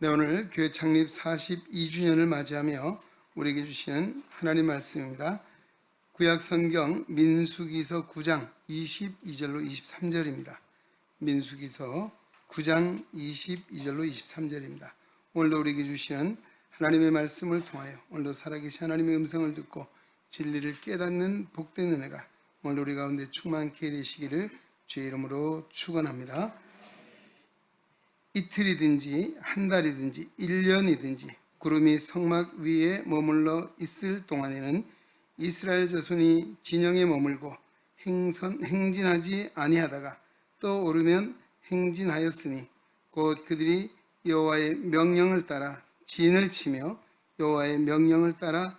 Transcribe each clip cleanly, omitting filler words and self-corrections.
네, 오늘 교회 창립 42주년을 맞이하며 우리에게 주시는 하나님 말씀입니다. 구약 성경 민수기서 9장 22절로 23절입니다. 민수기서 9장 22절로 23절입니다. 오늘도 우리에게 주시는 하나님의 말씀을 통하여 오늘도 살아계신 하나님의 음성을 듣고 진리를 깨닫는 복된 은혜가 오늘 우리 가운데 충만케 되시기를 주의 이름으로 축원합니다. 이틀이든지 한 달이든지 1년이든지 구름이 성막 위에 머물러 있을 동안에는 이스라엘 자손이 진영에 머물고 행진하지 아니하다가 또 오르면 행진하였으니 곧 그들이 여호와의 명령을 따라 진을 치며 여호와의 명령을 따라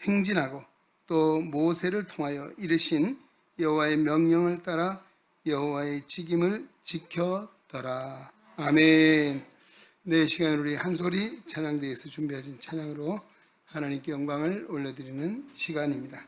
행진하고 또 모세를 통하여 이르신 여호와의 명령을 따라 여호와의 직임을 지켰더라. 아멘. 네, 시간 우리 한 소리 찬양대에서 준비하신 찬양으로 하나님께 영광을 올려드리는 시간입니다.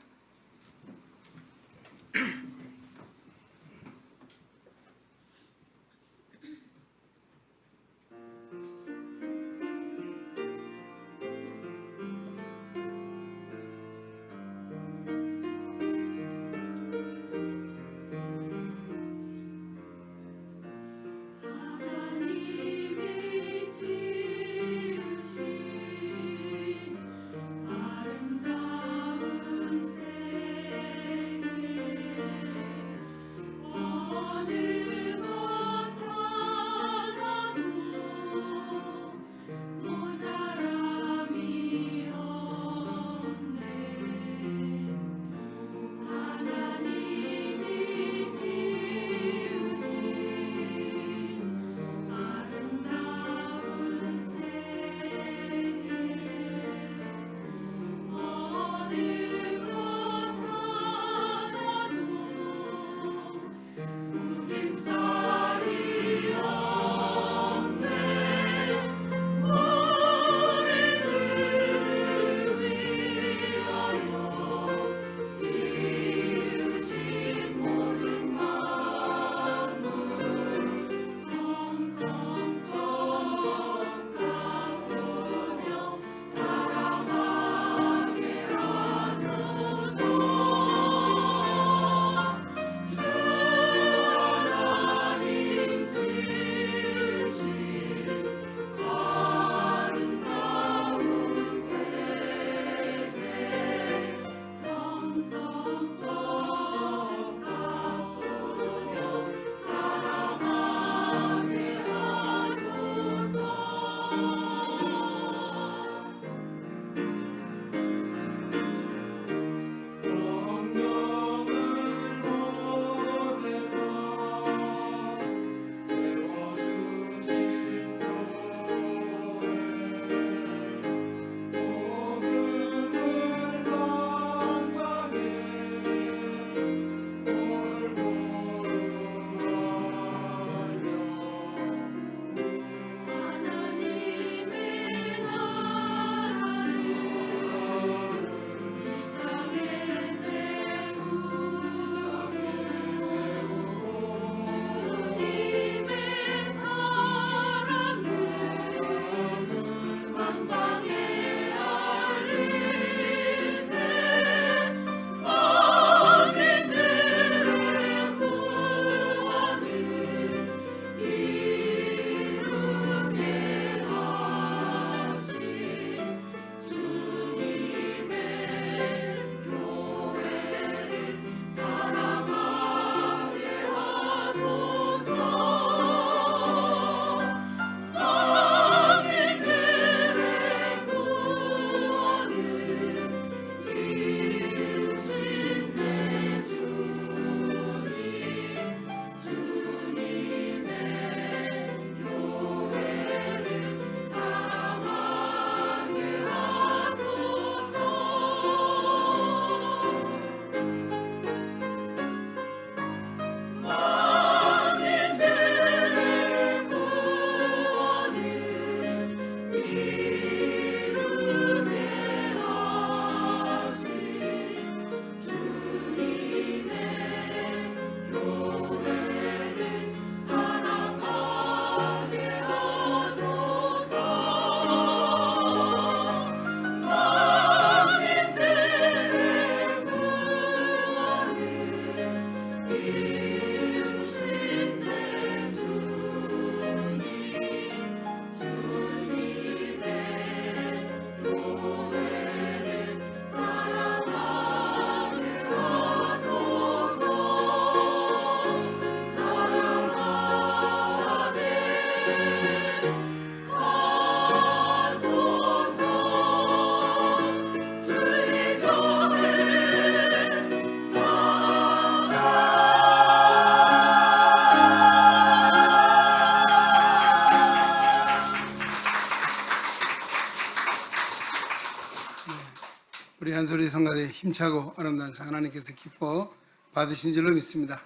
우리 한소리 성가대 힘차고 아름다운 상 하나님께서 기뻐 받으신 줄로 믿습니다.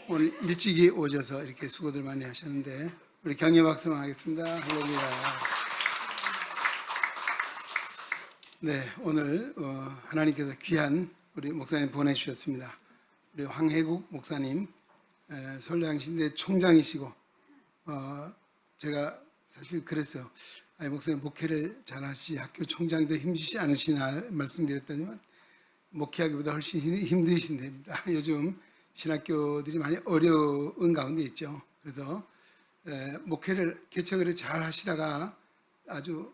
오늘 일찍이 오셔서 이렇게 수고들 많이 하셨는데 우리 격려 박수만 하겠습니다. 할렐루야. 네, 오늘 하나님께서 귀한 우리 목사님 보내주셨습니다. 우리 황해국 목사님 서울양신대 총장이시고 제가 사실 그랬어요. 아니, 목사님 목회를 잘하시 학교 총장도 힘드시지 않으시나 말씀드렸더니만 목회하기보다 훨씬 힘드신답니다. 요즘 신학교들이 많이 어려운 가운데 있죠. 그래서 목회를 개척을 잘 하시다가 아주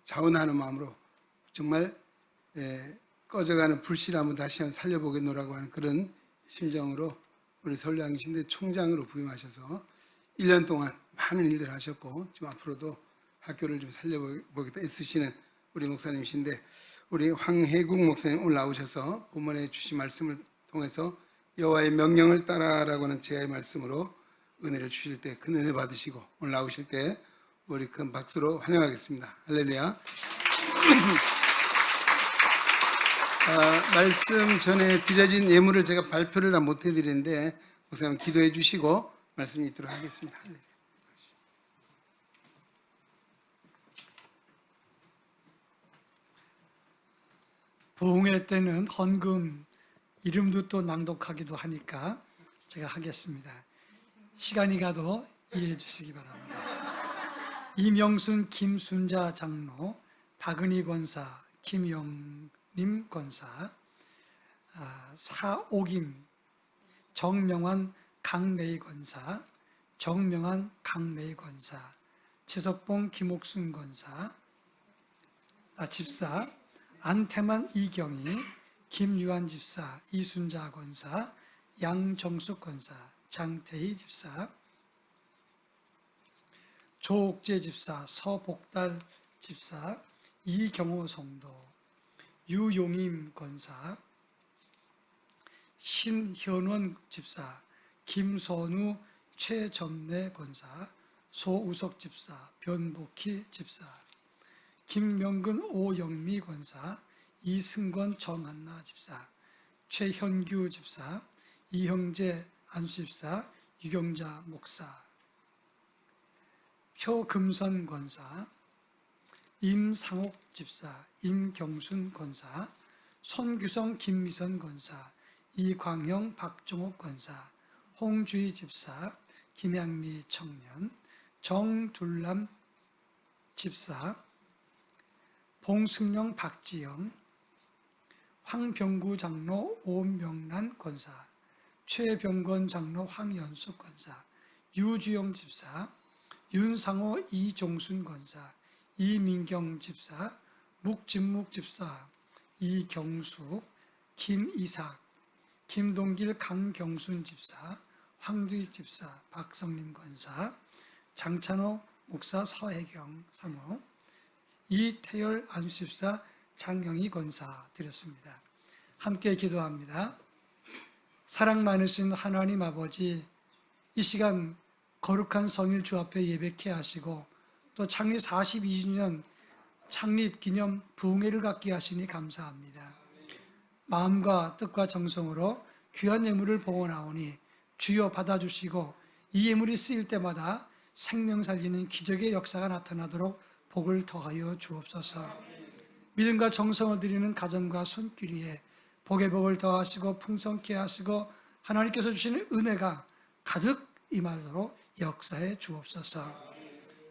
자원하는 마음으로 정말 꺼져가는 불씨를 다시 한번 살려보겠노라고 하는 그런 심정으로 우리 서울양신대 총장으로 부임하셔서 1년 동안 많은 일들을 하셨고 지금 앞으로도 학교를 좀 살려보겠다 애쓰시는 우리 목사님이신데 우리 황해국 목사님 오늘 나오셔서 본문에 주신 말씀을 통해서 여호와의 명령을 따라라고 하는 제의 말씀으로 은혜를 주실 때 큰 은혜 받으시고 오늘 나오실 때 우리 큰 박수로 환영하겠습니다. 할렐루야. 말씀 전에 드려진 예물을 제가 발표를 다 못 해드리는데 목사님 기도해 주시고 말씀 읽도록 하겠습니다. 할렐루야. 부흥회 때는 헌금 이름도 또 낭독하기도 하니까 제가 하겠습니다. 시간이 가도 이해해 주시기 바랍니다. 이명순 김순자 장로, 박은희 권사, 김영림 권사, 사오김, 정명환 강매희 권사, 정명환 강매희 권사, 최석봉 김옥순 권사, 집사, 안태만 이경희, 김유한 집사, 이순자 권사, 양정숙 권사, 장태희 집사, 조옥재 집사, 서복달 집사, 이경호 성도, 유용임 권사, 신현원 집사, 김선우 최점래 권사, 소우석 집사, 변복희 집사, 김명근 오영미 권사, 이승권 정한나 집사, 최현규 집사, 이형재 안수 집사, 유경자 목사, 표금선 권사, 임상옥 집사, 임경순 권사, 손규성 김미선 권사, 이광형 박종옥 권사, 홍주희 집사, 김양미 청년, 정둘람 집사, 봉승령 박지영, 황병구 장로 오명란 권사, 최병건 장로 황연숙 권사, 유주영 집사, 윤상호 이종순 권사, 이민경 집사, 묵진묵 집사, 이경숙, 김이삭, 김동길 강경순 집사, 황두익 집사, 박성림 권사, 장찬호 목사 서혜경 사모, 이태열 안수집사, 장경희 권사 드렸습니다. 함께 기도합니다. 사랑 많으신 하나님 아버지, 이 시간 거룩한 성일 주 앞에 예배케 하시고 또 창립 42주년 창립 기념 부흥회를 갖게 하시니 감사합니다. 마음과 뜻과 정성으로 귀한 예물을 봉헌하오니 주여 받아주시고 이 예물이 쓰일 때마다 생명 살리는 기적의 역사가 나타나도록 복을 더하여 주옵소서. 믿음과 정성을 드리는 가정과 손길이에 복의 복을 더하시고 풍성케 하시고 하나님께서 주시는 은혜가 가득 임하도록 역사해 주옵소서.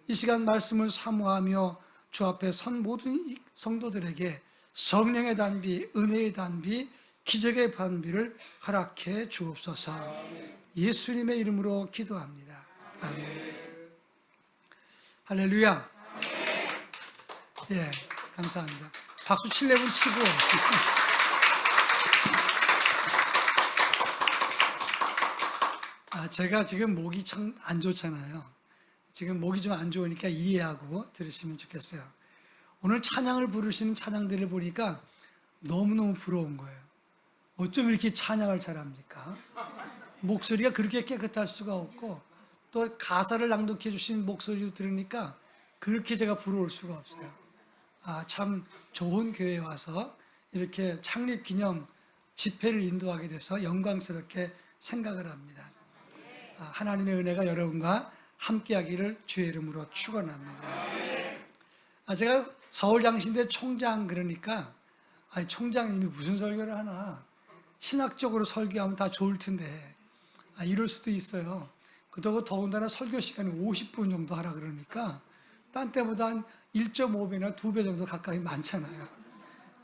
이 시간 말씀을 사모하며 주 앞에 선 모든 성도들에게 성령의 단비, 은혜의 단비, 기적의 단비를 허락해 주옵소서. 예수님의 이름으로 기도합니다. 아멘. 할렐루야. 예, 감사합니다. 박수 7레분 치고. 제가 지금 목이 참 안 좋잖아요. 지금 목이 좀 안 좋으니까 이해하고 들으시면 좋겠어요. 오늘 찬양을 부르시는 찬양들을 보니까 너무너무 부러운 거예요. 어쩜 이렇게 찬양을 잘합니까? 목소리가 그렇게 깨끗할 수가 없고 또 가사를 낭독해 주신 목소리를 들으니까 그렇게 제가 부러울 수가 없어요. 참 좋은 교회에 와서 이렇게 창립 기념 집회를 인도하게 돼서 영광스럽게 생각을 합니다. 하나님의 은혜가 여러분과 함께하기를 주의 이름으로 축원합니다. 제가 서울장신대 총장 그러니까 총장님이 무슨 설교를 하나 신학적으로 설교하면 다 좋을 텐데 이럴 수도 있어요. 그렇다고 더군다나 설교 시간이 50분 정도 하라 그러니까 딴 때보다 한 1.5배나 2배 정도 가까이 많잖아요.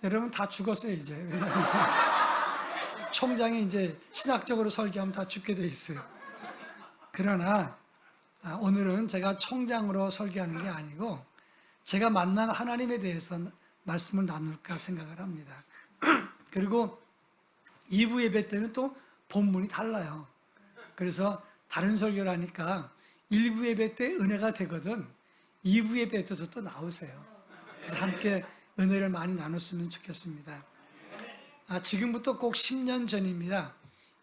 여러분 다 죽었어요 이제. 왜냐하면 총장이 이제 신학적으로 설교하면 다 죽게 돼 있어요. 그러나 오늘은 제가 총장으로 설교하는 게 아니고 제가 만난 하나님에 대해서 말씀을 나눌까 생각을 합니다. 그리고 2부 예배 때는 또 본문이 달라요. 그래서 다른 설교를 하니까 1부 예배 때 은혜가 되거든 2부 예배 때도 또 나오세요. 그래서 함께 은혜를 많이 나눴으면 좋겠습니다. 지금부터 꼭 10년 전입니다.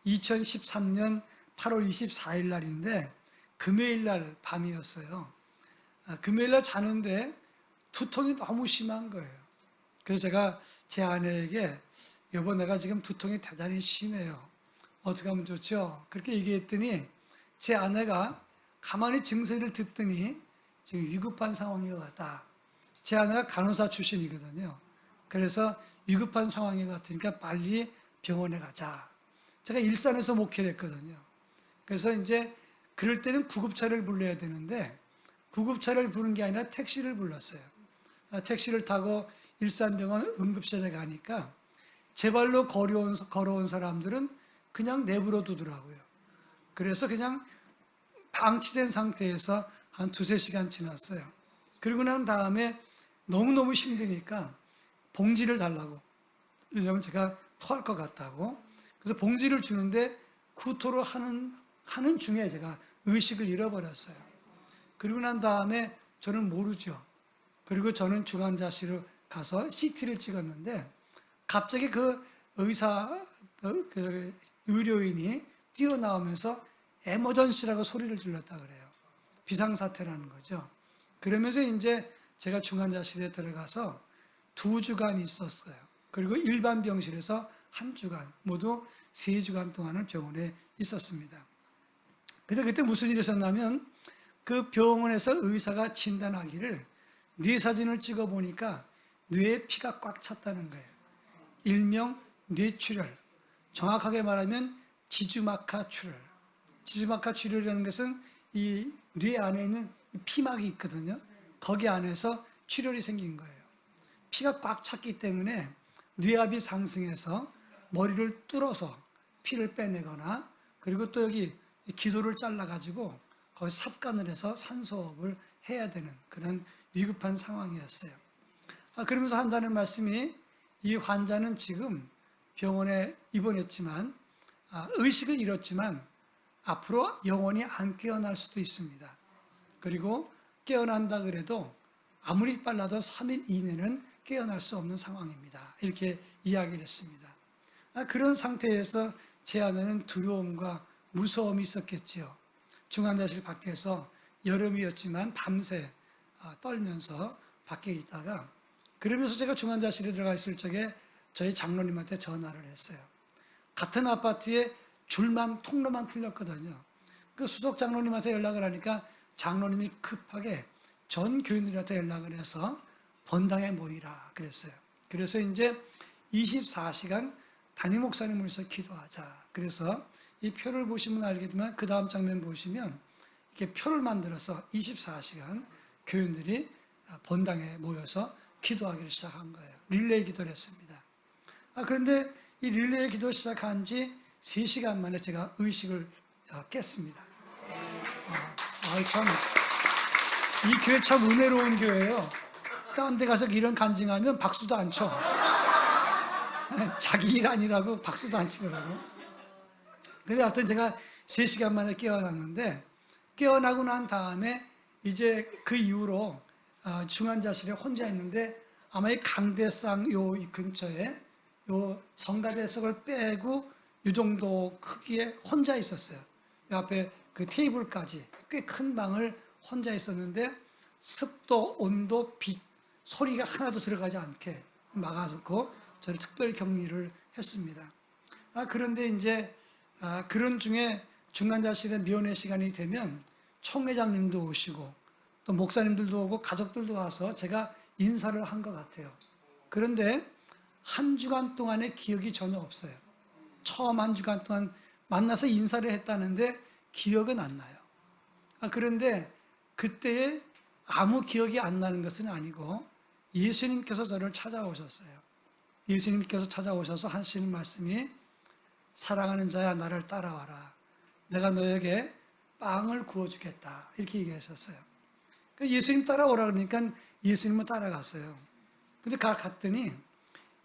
2013년 8월 24일 날인데 금요일 날 밤이었어요. 금요일 날 자는데 두통이 너무 심한 거예요. 그래서 제가 제 아내에게 여보 내가 지금 두통이 대단히 심해요. 어떻게 하면 좋죠? 그렇게 얘기했더니 제 아내가 가만히 증세를 듣더니 지금 위급한 상황인 것 같다. 제 아내가 간호사 출신이거든요. 그래서 위급한 상황인 것 같으니까 빨리 병원에 가자. 제가 일산에서 목회를 했거든요. 그래서 이제 그럴 때는 구급차를 불러야 되는데 구급차를 부른 게 아니라 택시를 불렀어요. 택시를 타고 일산병원 응급실에 가니까 제 발로 걸어온 사람들은 그냥 내버려 두더라고요. 그래서 그냥 방치된 상태에서 한 2-3시간 지났어요. 그리고 난 다음에 너무너무 힘드니까 봉지를 달라고. 왜냐하면 제가 토할 것 같다고. 그래서 봉지를 주는데 구토를 하는 중에 제가 의식을 잃어버렸어요. 그리고 난 다음에 저는 모르죠. 그리고 저는 중환자실로 가서 CT를 찍었는데 갑자기 그 그 의료인이 뛰어나오면서 에머전시라고 소리를 질렀다 그래요. 비상사태라는 거죠. 그러면서 이제 제가 중환자실에 들어가서 2주간 있었어요. 그리고 일반 병실에서 1주간, 모두 3주간 동안을 병원에 있었습니다. 근데 그때 무슨 일이 있었냐면 그 병원에서 의사가 진단하기를 뇌 사진을 찍어 보니까 뇌에 피가 꽉 찼다는 거예요. 일명 뇌출혈. 정확하게 말하면 지주막하 출혈. 지주막하 출혈이라는 것은 이 뇌 안에 있는 피막이 있거든요. 거기 안에서 출혈이 생긴 거예요. 피가 꽉 찼기 때문에 뇌압이 상승해서 머리를 뚫어서 피를 빼내거나 그리고 또 여기 기도를 잘라가지고 거기 삽관을 해서 산소호흡을 해야 되는 그런 위급한 상황이었어요. 그러면서 한다는 말씀이 이 환자는 지금 병원에 입원했지만 의식을 잃었지만 앞으로 영원히 안 깨어날 수도 있습니다. 그리고 깨어난다 그래도 아무리 빨라도 3일 이내는 깨어날 수 없는 상황입니다. 이렇게 이야기를 했습니다. 그런 상태에서 제 안에는 두려움과 무서움이 있었겠지요. 중환자실 밖에서 여름이었지만 밤새 떨면서 밖에 있다가 그러면서 제가 중환자실에 들어가 있을 적에 저희 장로님한테 전화를 했어요. 같은 아파트에 통로만 틀렸거든요. 그 수석 장로님한테 연락을 하니까 장로님이 급하게 전 교인들한테 연락을 해서 본당에 모이라 그랬어요. 그래서 이제 24시간 담임 목사님을 위해서 기도하자. 그래서 이 표를 보시면 알겠지만 그 다음 장면 보시면 이렇게 표를 만들어서 24시간 교인들이 본당에 모여서 기도하기를 시작한 거예요. 릴레이 기도를 했습니다. 그런데 이 릴레이 기도 시작한 지 3시간 만에 제가 의식을 깼습니다. 이 교회 참 은혜로운 교회예요. 딴 데 가서 이런 간증하면 박수도 안 쳐. 자기 일 아니라고 박수도 안 치더라고. 그래서 하여튼 제가 3시간 만에 깨어났는데 깨어나고 난 다음에 이제 그 이후로 중환자실에 혼자 있는데 아마 이 강대상 요 근처에 요 성가대석을 빼고 이 정도 크기에 혼자 있었어요. 요 앞에 그 테이블까지 꽤 큰 방을 혼자 있었는데 습도, 온도, 빛, 소리가 하나도 들어가지 않게 막아놓고 저를 특별히 격리를 했습니다. 그런데 이제 그런 중에 중환자실에 면회 시간이 되면 총회장님도 오시고 또 목사님들도 오고 가족들도 와서 제가 인사를 한 것 같아요. 그런데 한 주간 동안의 기억이 전혀 없어요. 처음 한 주간 동안 만나서 인사를 했다는데 기억은 안 나요. 그런데 그때에 아무 기억이 안 나는 것은 아니고 예수님께서 저를 찾아오셨어요. 예수님께서 찾아오셔서 하시는 말씀이 사랑하는 자야 나를 따라와라. 내가 너에게 빵을 구워주겠다. 이렇게 얘기하셨어요. 예수님 따라오라 그러니까 예수님은 따라갔어요. 근데 갔더니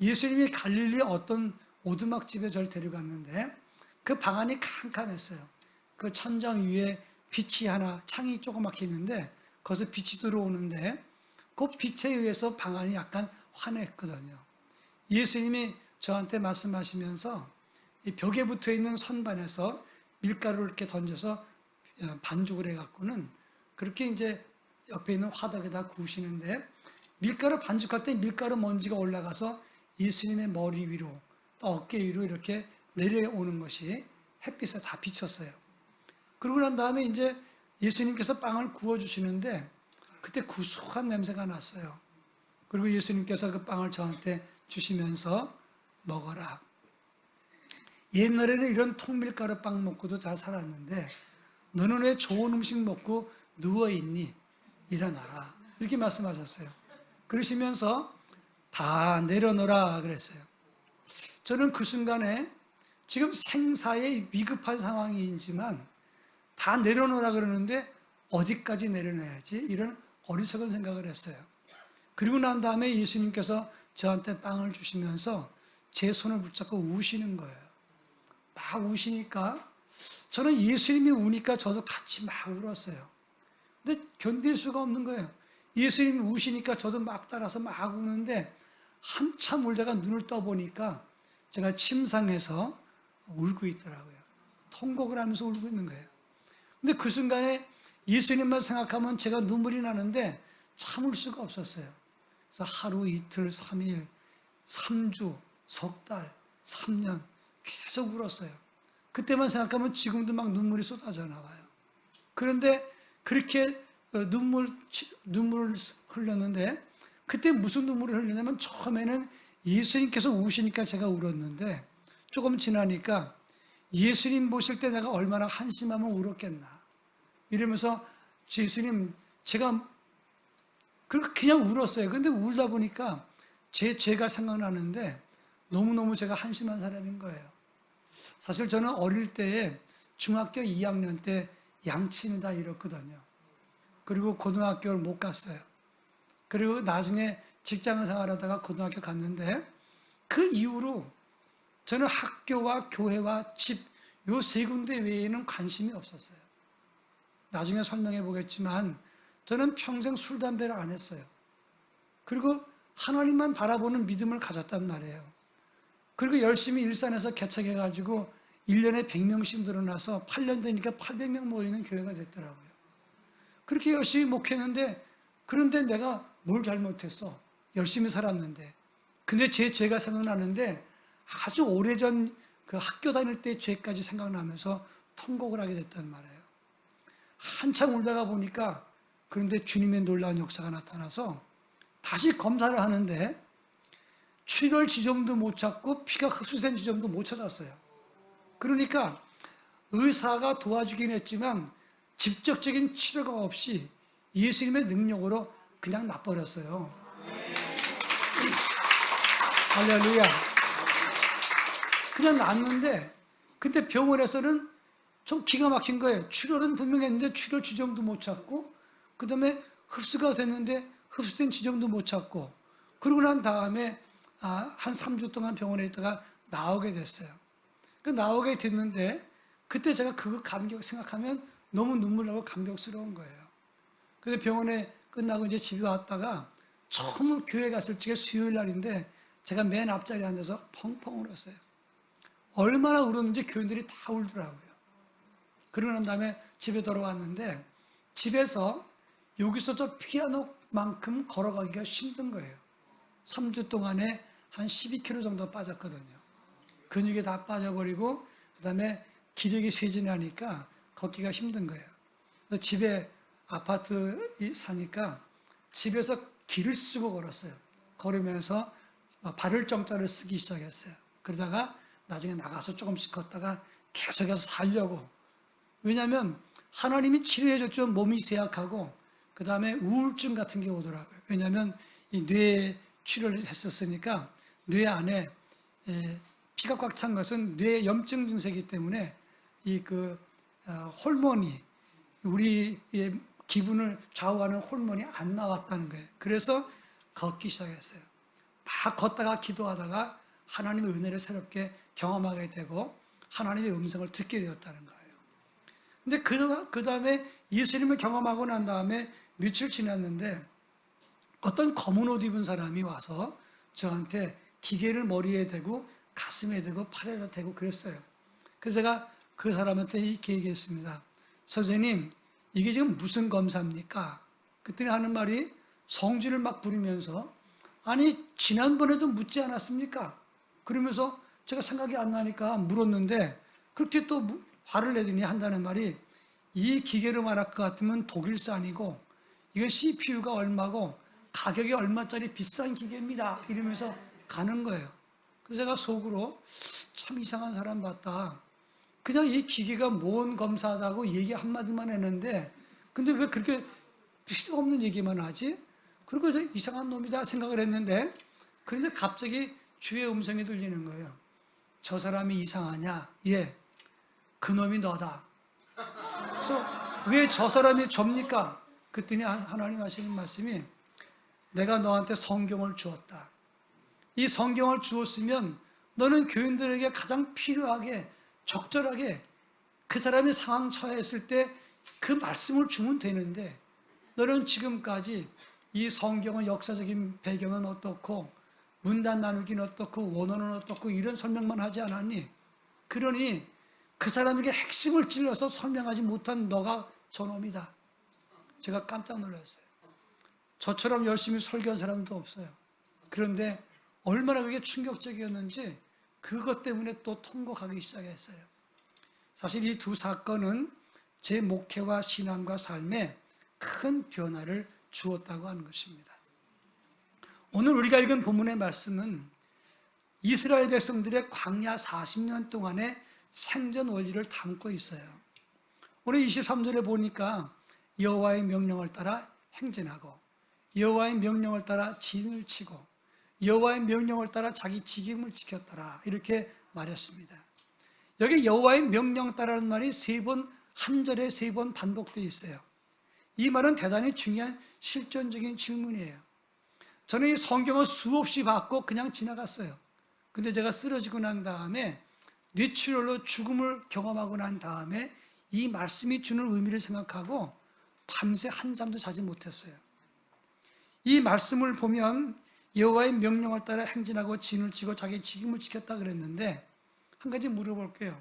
예수님이 갈릴리 어떤 오두막집에 저를 데려갔는데 그 방 안이 캄캄했어요. 그 천장 위에 빛이 하나, 창이 조그맣게 있는데 거기서 빛이 들어오는데 그 빛에 의해서 방 안이 약간 환했거든요. 예수님이 저한테 말씀하시면서 이 벽에 붙어 있는 선반에서 밀가루를 이렇게 던져서 반죽을 해갖고는 그렇게 이제 옆에 있는 화덕에다 구우시는데 밀가루 반죽할 때 밀가루 먼지가 올라가서 예수님의 머리 위로 또 어깨 위로 이렇게 내려오는 것이 햇빛에 다 비쳤어요. 그러고 난 다음에 이제 예수님께서 빵을 구워주시는데 그때 구수한 냄새가 났어요. 그리고 예수님께서 그 빵을 저한테 주시면서 먹어라. 옛날에는 이런 통밀가루 빵 먹고도 잘 살았는데 너는 왜 좋은 음식 먹고 누워있니? 일어나라. 이렇게 말씀하셨어요. 그러시면서 다 내려놓으라 그랬어요. 저는 그 순간에 지금 생사의 위급한 상황이지만 다 내려놓으라 그러는데 어디까지 내려놔야지? 이런 어리석은 생각을 했어요. 그리고 난 다음에 예수님께서 저한테 빵을 주시면서 제 손을 붙잡고 우시는 거예요. 막 우시니까 저는 예수님이 우니까 저도 같이 막 울었어요. 근데 견딜 수가 없는 거예요. 예수님이 우시니까 저도 막 따라서 막 우는데 한참 울다가 눈을 떠보니까 제가 침상에서 울고 있더라고요. 통곡을 하면서 울고 있는 거예요. 근데 그 순간에 예수님만 생각하면 제가 눈물이 나는데 참을 수가 없었어요. 그래서 하루, 이틀, 3일, 3주, 석 달, 3년 계속 울었어요. 그때만 생각하면 지금도 막 눈물이 쏟아져 나와요. 그런데 그렇게 눈물을 흘렸는데 그때 무슨 눈물을 흘리냐면 처음에는 예수님께서 우시니까 제가 울었는데 조금 지나니까 예수님 보실 때 내가 얼마나 한심하면 울었겠나 이러면서 예수님 제가 그냥 울었어요. 근데 울다 보니까 제 죄가 생각나는데 너무너무 제가 한심한 사람인 거예요. 사실 저는 어릴 때에 중학교 2학년 때 양친을 다 잃었거든요. 그리고 고등학교를 못 갔어요. 그리고 나중에 직장 생활하다가 고등학교 갔는데 그 이후로 저는 학교와 교회와 집 요 세 군데 외에는 관심이 없었어요. 나중에 설명해 보겠지만 저는 평생 술, 담배를 안 했어요. 그리고 하나님만 바라보는 믿음을 가졌단 말이에요. 그리고 열심히 일산에서 개척해가지고 1년에 100명씩 늘어나서 8년 되니까 800명 모이는 교회가 됐더라고요. 그렇게 열심히 목했는데 그런데 내가 뭘 잘못했어? 열심히 살았는데. 근데 제 죄가 생각나는데 아주 오래전 그 학교 다닐 때 죄까지 생각나면서 통곡을 하게 됐단 말이에요. 한참 울다가 보니까 그런데 주님의 놀라운 역사가 나타나서 다시 검사를 하는데 출혈 지점도 못 찾고 피가 흡수된 지점도 못 찾았어요. 그러니까 의사가 도와주긴 했지만 직접적인 치료가 없이 예수님의 능력으로 그냥 놔버렸어요. 할렐루야. 그냥 놨는데 근데 병원에서는 좀 기가 막힌 거예요. 출혈은 분명히 했는데 출혈 지점도 못 찾고 그 다음에 흡수가 됐는데 흡수된 지점도 못 찾고 그러고 난 다음에 한 3주 동안 병원에 있다가 나오게 됐어요. 그 나오게 됐는데 그때 제가 그거 생각하면 너무 눈물 나고 감격스러운 거예요. 그래서 병원에 끝나고 이제 집에 왔다가 처음 교회 갔을 적에 수요일 날인데 제가 맨 앞자리에 앉아서 펑펑 울었어요. 얼마나 울었는지 교인들이 다 울더라고요. 그러고 난 다음에 집에 돌아왔는데 집에서 여기서 저 피아노 만큼 걸어가기가 힘든 거예요. 3주 동안에 한 12kg 정도 빠졌거든요. 근육이 다 빠져버리고 그다음에 기력이 쇠진하니까 걷기가 힘든 거예요. 그래서 집에 아파트 사니까 집에서 길을 쓰고 걸었어요. 걸으면서 발을 정자를 쓰기 시작했어요. 그러다가 나중에 나가서 조금씩 걷다가 계속해서 살려고. 왜냐하면 하나님이 치료해 줬죠. 몸이 쇠약하고 그 다음에 우울증 같은 게 오더라고요. 왜냐하면 이 뇌 치료를 했었으니까 뇌 안에 피가 꽉 찬 것은 뇌 염증 증세이기 때문에 호르몬이 우리의 기분을 좌우하는 호르몬이 안 나왔다는 거예요. 그래서 걷기 시작했어요. 막 걷다가 기도하다가 하나님의 은혜를 새롭게 경험하게 되고 하나님의 음성을 듣게 되었다는 거예요. 근데 그 다음에 예수님을 경험하고 난 다음에 며칠 지났는데 어떤 검은 옷 입은 사람이 와서 저한테 기계를 머리에 대고 가슴에 대고 팔에다 대고 그랬어요. 그래서 제가 그 사람한테 이렇게 얘기했습니다. 선생님, 이게 지금 무슨 검사입니까? 그랬더니 하는 말이 성질을 막 부리면서 아니 지난번에도 묻지 않았습니까? 그러면서 제가 생각이 안 나니까 물었는데 그렇게 또 화를 내더니 한다는 말이 이 기계로 말할 것 같으면 독일산이고 이건 CPU가 얼마고 가격이 얼마짜리 비싼 기계입니다. 이러면서 가는 거예요. 그래서 제가 속으로 참 이상한 사람 같다. 그냥 이 기계가 뭔 검사하다고 얘기 한마디만 했는데 근데 왜 그렇게 필요 없는 얘기만 하지? 그리고 이상한 놈이다 생각을 했는데 그런데 갑자기 주의 음성이 들리는 거예요. 저 사람이 이상하냐? 예, 그놈이 너다. 그래서 왜 저 사람이 접니까? 그랬더니 하나님 하시는 말씀이 내가 너한테 성경을 주었다. 이 성경을 주었으면 너는 교인들에게 가장 필요하게 적절하게 그 사람이 상황 처했을 때 그 말씀을 주면 되는데 너는 지금까지 이 성경의 역사적인 배경은 어떻고 문단 나누기는 어떻고 원어는 어떻고 이런 설명만 하지 않았니? 그러니 그 사람에게 핵심을 찔러서 설명하지 못한 너가 저놈이다. 제가 깜짝 놀랐어요. 저처럼 열심히 설교한 사람도 없어요. 그런데 얼마나 그게 충격적이었는지 그것 때문에 또 통곡하기 시작했어요. 사실 이 두 사건은 제 목회와 신앙과 삶에 큰 변화를 주었다고 하는 것입니다. 오늘 우리가 읽은 본문의 말씀은 이스라엘 백성들의 광야 40년 동안의 생존 원리를 담고 있어요. 오늘 23절에 보니까 여호와의 명령을 따라 행진하고 여호와의 명령을 따라 진을 치고 여호와의 명령을 따라 자기 직임을 지켰더라 이렇게 말했습니다. 여기 여호와의 명령 따라는 말이 한 절에 3번 반복되어 있어요. 이 말은 대단히 중요한 실존적인 질문이에요. 저는 이 성경을 수없이 받고 그냥 지나갔어요. 근데 제가 쓰러지고 난 다음에 뇌출혈로 죽음을 경험하고 난 다음에 이 말씀이 주는 의미를 생각하고 밤새 한잠도 자지 못했어요. 이 말씀을 보면 여호와의 명령을 따라 행진하고 진을 치고 자기 직임을 지켰다 그랬는데 한 가지 물어볼게요.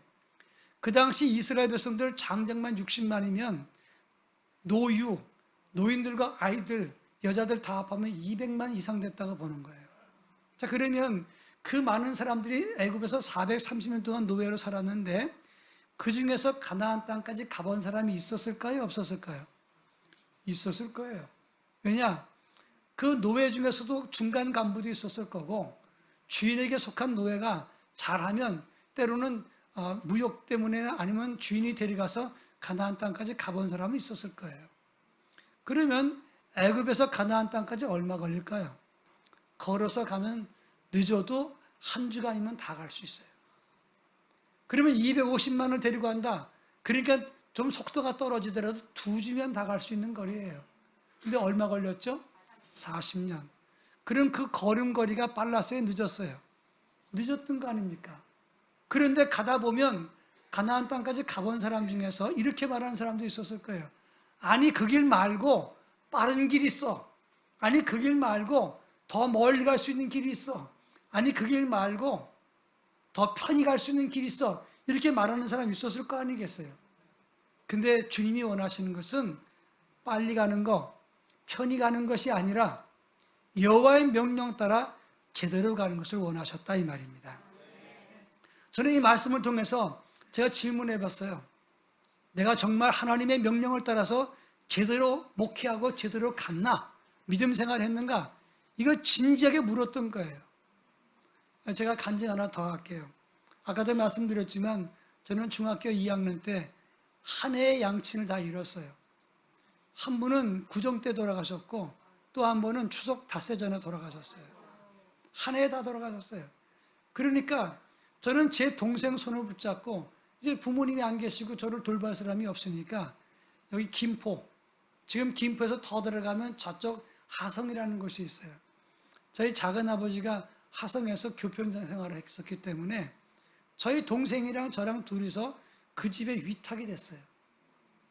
그 당시 이스라엘 백성들 장정만 60만이면 노인들과 아이들, 여자들 다 합하면 200만 이상 됐다고 보는 거예요. 자, 그러면 그 많은 사람들이 애굽에서 430년 동안 노예로 살았는데 그 중에서 가나안 땅까지 가본 사람이 있었을까요? 없었을까요? 있었을 거예요. 왜냐? 그 노예 중에서도 중간 간부도 있었을 거고 주인에게 속한 노예가 잘하면 때로는 무역 때문에 아니면 주인이 데려가서 가나안 땅까지 가본 사람은 있었을 거예요. 그러면 애굽에서 가나안 땅까지 얼마 걸릴까요? 걸어서 가면 늦어도 한 주간이면 다 갈 수 있어요. 그러면 250만을 데리고 간다. 그러니까 좀 속도가 떨어지더라도 2주면 다 갈 수 있는 거리예요. 근데 얼마 걸렸죠? 40년. 그럼 그 걸음걸이가 빨랐어요? 늦었어요? 늦었던 거 아닙니까? 그런데 가다 보면 가나안 땅까지 가본 사람 중에서 이렇게 말하는 사람도 있었을 거예요. 아니 그 길 말고 빠른 길이 있어. 아니 그 길 말고 더 멀리 갈 수 있는 길이 있어. 아니 그 길 말고 더 편히 갈 수 있는 길이 있어. 이렇게 말하는 사람이 있었을 거 아니겠어요? 근데 주님이 원하시는 것은 빨리 가는 거, 편히 가는 것이 아니라 여호와의 명령 따라 제대로 가는 것을 원하셨다 이 말입니다. 저는 이 말씀을 통해서 제가 질문해 봤어요. 내가 정말 하나님의 명령을 따라서 제대로 목회하고 제대로 갔나? 믿음 생활을 했는가? 이걸 진지하게 물었던 거예요. 제가 간증 하나 더 할게요. 아까도 말씀드렸지만 저는 중학교 2학년 때 한 해의 양친을 다 잃었어요. 한 분은 구정 때 돌아가셨고 또 한 분은 추석 닷새 전에 돌아가셨어요. 한 해에 다 돌아가셨어요. 그러니까 저는 제 동생 손을 붙잡고 이제 부모님이 안 계시고 저를 돌볼 사람이 없으니까 여기 김포, 지금 김포에서 더 들어가면 저쪽 하성이라는 곳이 있어요. 저희 작은 아버지가 하성에서 교편장 생활을 했었기 때문에 저희 동생이랑 저랑 둘이서 그 집에 위탁이 됐어요.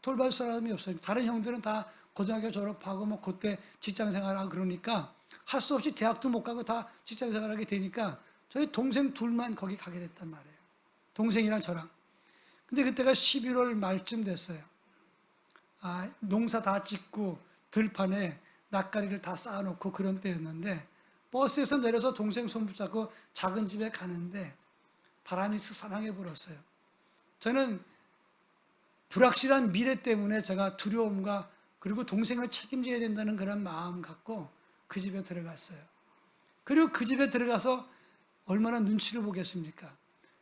돌볼 사람이 없어요. 다른 형들은 다 고등학교 졸업하고 뭐 그때 직장 생활하고 그러니까 할 수 없이 대학도 못 가고 다 직장 생활하게 되니까 저희 동생 둘만 거기 가게 됐단 말이에요. 동생이랑 저랑. 근데 그때가 11월 말쯤 됐어요. 농사 다 짓고 들판에 낫가리를 다 쌓아놓고 그런 때였는데 버스에서 내려서 동생 손 붙잡고 작은 집에 가는데 바람이 스산하게 불었어요. 저는 불확실한 미래 때문에 제가 두려움과 그리고 동생을 책임져야 된다는 그런 마음 갖고 그 집에 들어갔어요. 그리고 그 집에 들어가서 얼마나 눈치를 보겠습니까?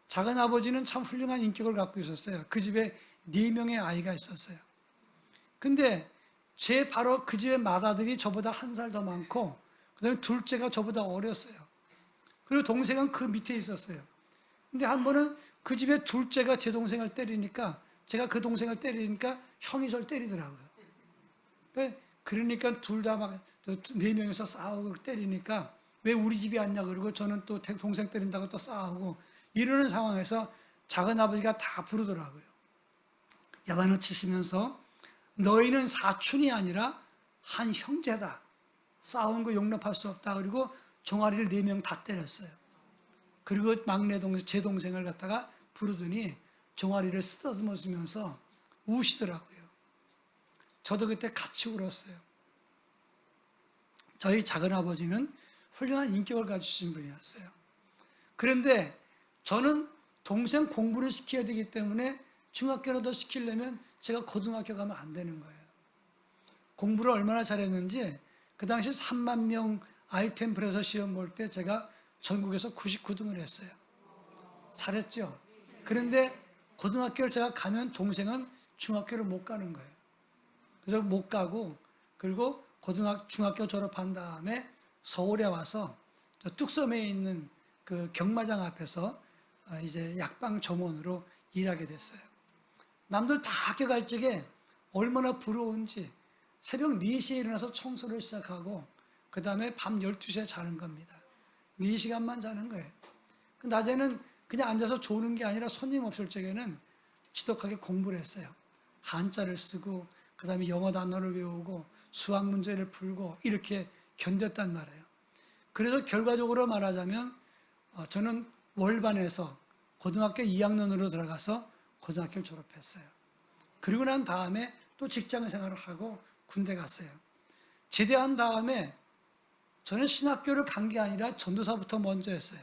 작은 아버지는 참 훌륭한 인격을 갖고 있었어요. 그 집에 4명의 아이가 있었어요. 근데 제 바로 그 집의 맏아들이 저보다 1살 더 많고 그다음에 둘째가 저보다 어렸어요. 그리고 동생은 그 밑에 있었어요. 근데 한 번은 그 집에 둘째가 제 동생을 때리니까 제가 그 동생을 때리니까 형이 저를 때리더라고요. 그러니까 둘 다 막 4명이서 싸우고 때리니까 왜 우리 집이 왔냐 그러고 저는 또 동생 때린다고 또 싸우고 이러는 상황에서 작은 아버지가 다 부르더라고요. 야단을 치시면서 너희는 사촌이 아니라 한 형제다. 싸우는 거 용납할 수 없다. 그리고 종아리를 4명 다 때렸어요. 그리고 막내 동생, 제 동생을 갖다가 부르더니 종아리를 쓰다듬어주면서 우시더라고요. 저도 그때 같이 울었어요. 저희 작은 아버지는 훌륭한 인격을 가지신 분이었어요. 그런데 저는 동생 공부를 시켜야 되기 때문에 중학교라도 시키려면 제가 고등학교 가면 안 되는 거예요. 공부를 얼마나 잘했는지 그 당시 3만 명 아이템플에서 시험 볼 때 제가 전국에서 99등을 했어요. 잘했죠? 그런데 고등학교를 제가 가면 동생은 중학교를 못 가는 거예요. 그래서 못 가고 그리고 중학교 졸업한 다음에 서울에 와서 뚝섬에 있는 그 경마장 앞에서 이제 약방 점원으로 일하게 됐어요. 남들 다 학교 갈 적에 얼마나 부러운지 새벽 4시에 일어나서 청소를 시작하고 그 다음에 밤 12시에 자는 겁니다. 4시간만 자는 거예요. 낮에는 그냥 앉아서 조는 게 아니라 손님 없을 적에는 지독하게 공부를 했어요. 한자를 쓰고 그 다음에 영어 단어를 외우고 수학 문제를 풀고 이렇게 견뎠단 말이에요. 그래서 결과적으로 말하자면 저는 월반에서 고등학교 2학년으로 들어가서 고등학교를 졸업했어요. 그리고 난 다음에 또 직장 생활을 하고 군대 갔어요. 제대한 다음에 저는 신학교를 간 게 아니라 전도사부터 먼저 했어요.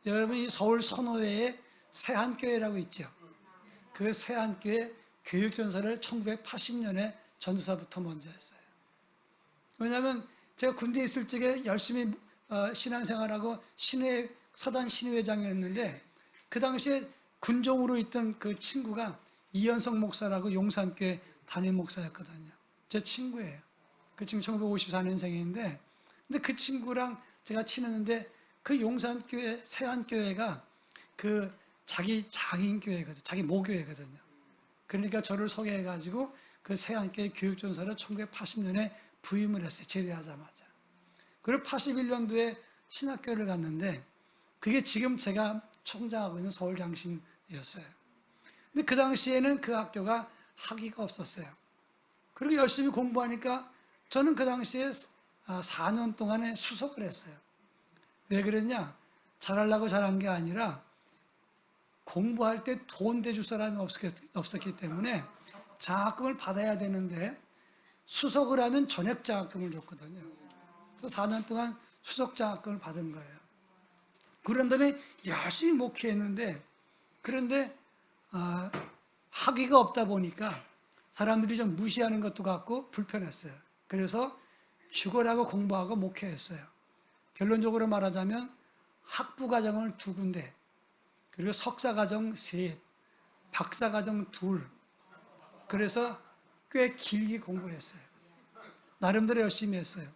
여러분 이 서울 선호회에 세한교회라고 있죠. 그 세한교회 교육전사를 1980년에 전도사부터 먼저 했어요. 왜냐하면 제가 군대에 있을 적에 열심히 신앙생활하고 서단 신회장이었는데 그 당시에 군종으로 있던 그 친구가 이현석 목사라고 용산교회 담임 목사였거든요. 제 친구예요. 그 친구 1954년생인데 근데 그 친구랑 제가 친했는데 그 용산교회 세안교회가 그 자기 장인교회거든요. 자기 모교회거든요. 그러니까 저를 소개해가지고 그 세안교회 교육전사를 1980년에 부임을 했어요. 제대하자마자. 그리고 81년도에 신학교를 갔는데 그게 지금 제가 총장하고 있는 서울장신이었어요. 근데 그 당시에는 그 학교가 학위가 없었어요. 그리고 열심히 공부하니까 저는 그 당시에 4년 동안에 수석을 했어요. 왜 그랬냐? 잘하려고 잘한 게 아니라 공부할 때 돈 대줄 사람이 없었기 때문에 장학금을 받아야 되는데 수석을 하면 전액 장학금을 줬거든요. 그래서 4년 동안 수석 장학금을 받은 거예요. 그런 다음에 열심히 목회했는데, 그런데 학위가 없다 보니까 사람들이 좀 무시하는 것도 같고 불편했어요. 그래서 죽어라고 공부하고 목회했어요. 결론적으로 말하자면 학부과정을 2군데, 그리고 석사과정 3, 박사과정 2, 그래서 꽤 길게 공부했어요. 나름대로 열심히 했어요.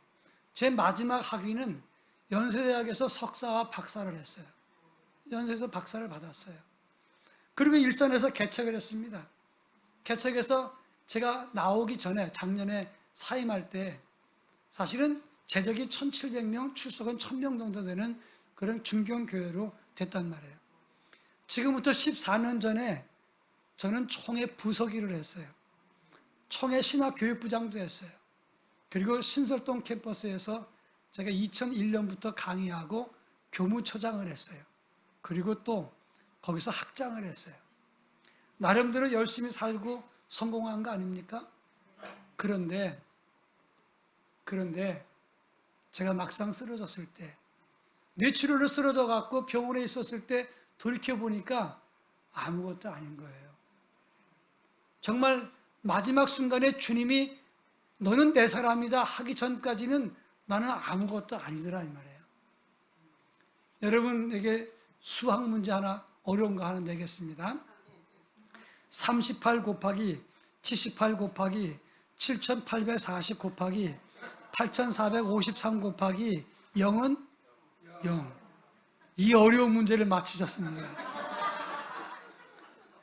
제 마지막 학위는 연세대학에서 석사와 박사를 했어요. 연세에서 박사를 받았어요. 그리고 일선에서 개척을 했습니다. 개척해서 제가 나오기 전에 작년에 사임할 때 사실은 재적이 1,700명, 출석은 1,000명 정도 되는 그런 중견교회로 됐단 말이에요. 지금부터 14년 전에 저는 총회 부서기를 했어요. 총회 신학교육부장도 했어요. 그리고 신설동 캠퍼스에서 제가 2001년부터 강의하고 교무처장을 했어요. 그리고 또 거기서 학장을 했어요. 나름대로 열심히 살고 성공한 거 아닙니까? 그런데 제가 막상 쓰러졌을 때, 뇌출혈로 쓰러져 갖고 병원에 있었을 때 돌이켜보니까 아무것도 아닌 거예요. 정말 마지막 순간에 주님이 너는 내 사람이다 하기 전까지는 나는 아무것도 아니더라 이 말이에요. 여러분에게 수학 문제 하나, 어려운 거 하나 내겠습니다. 38 곱하기 78 곱하기 7840 곱하기 8453 곱하기 0은 0. 이 어려운 문제를 맞히셨습니다.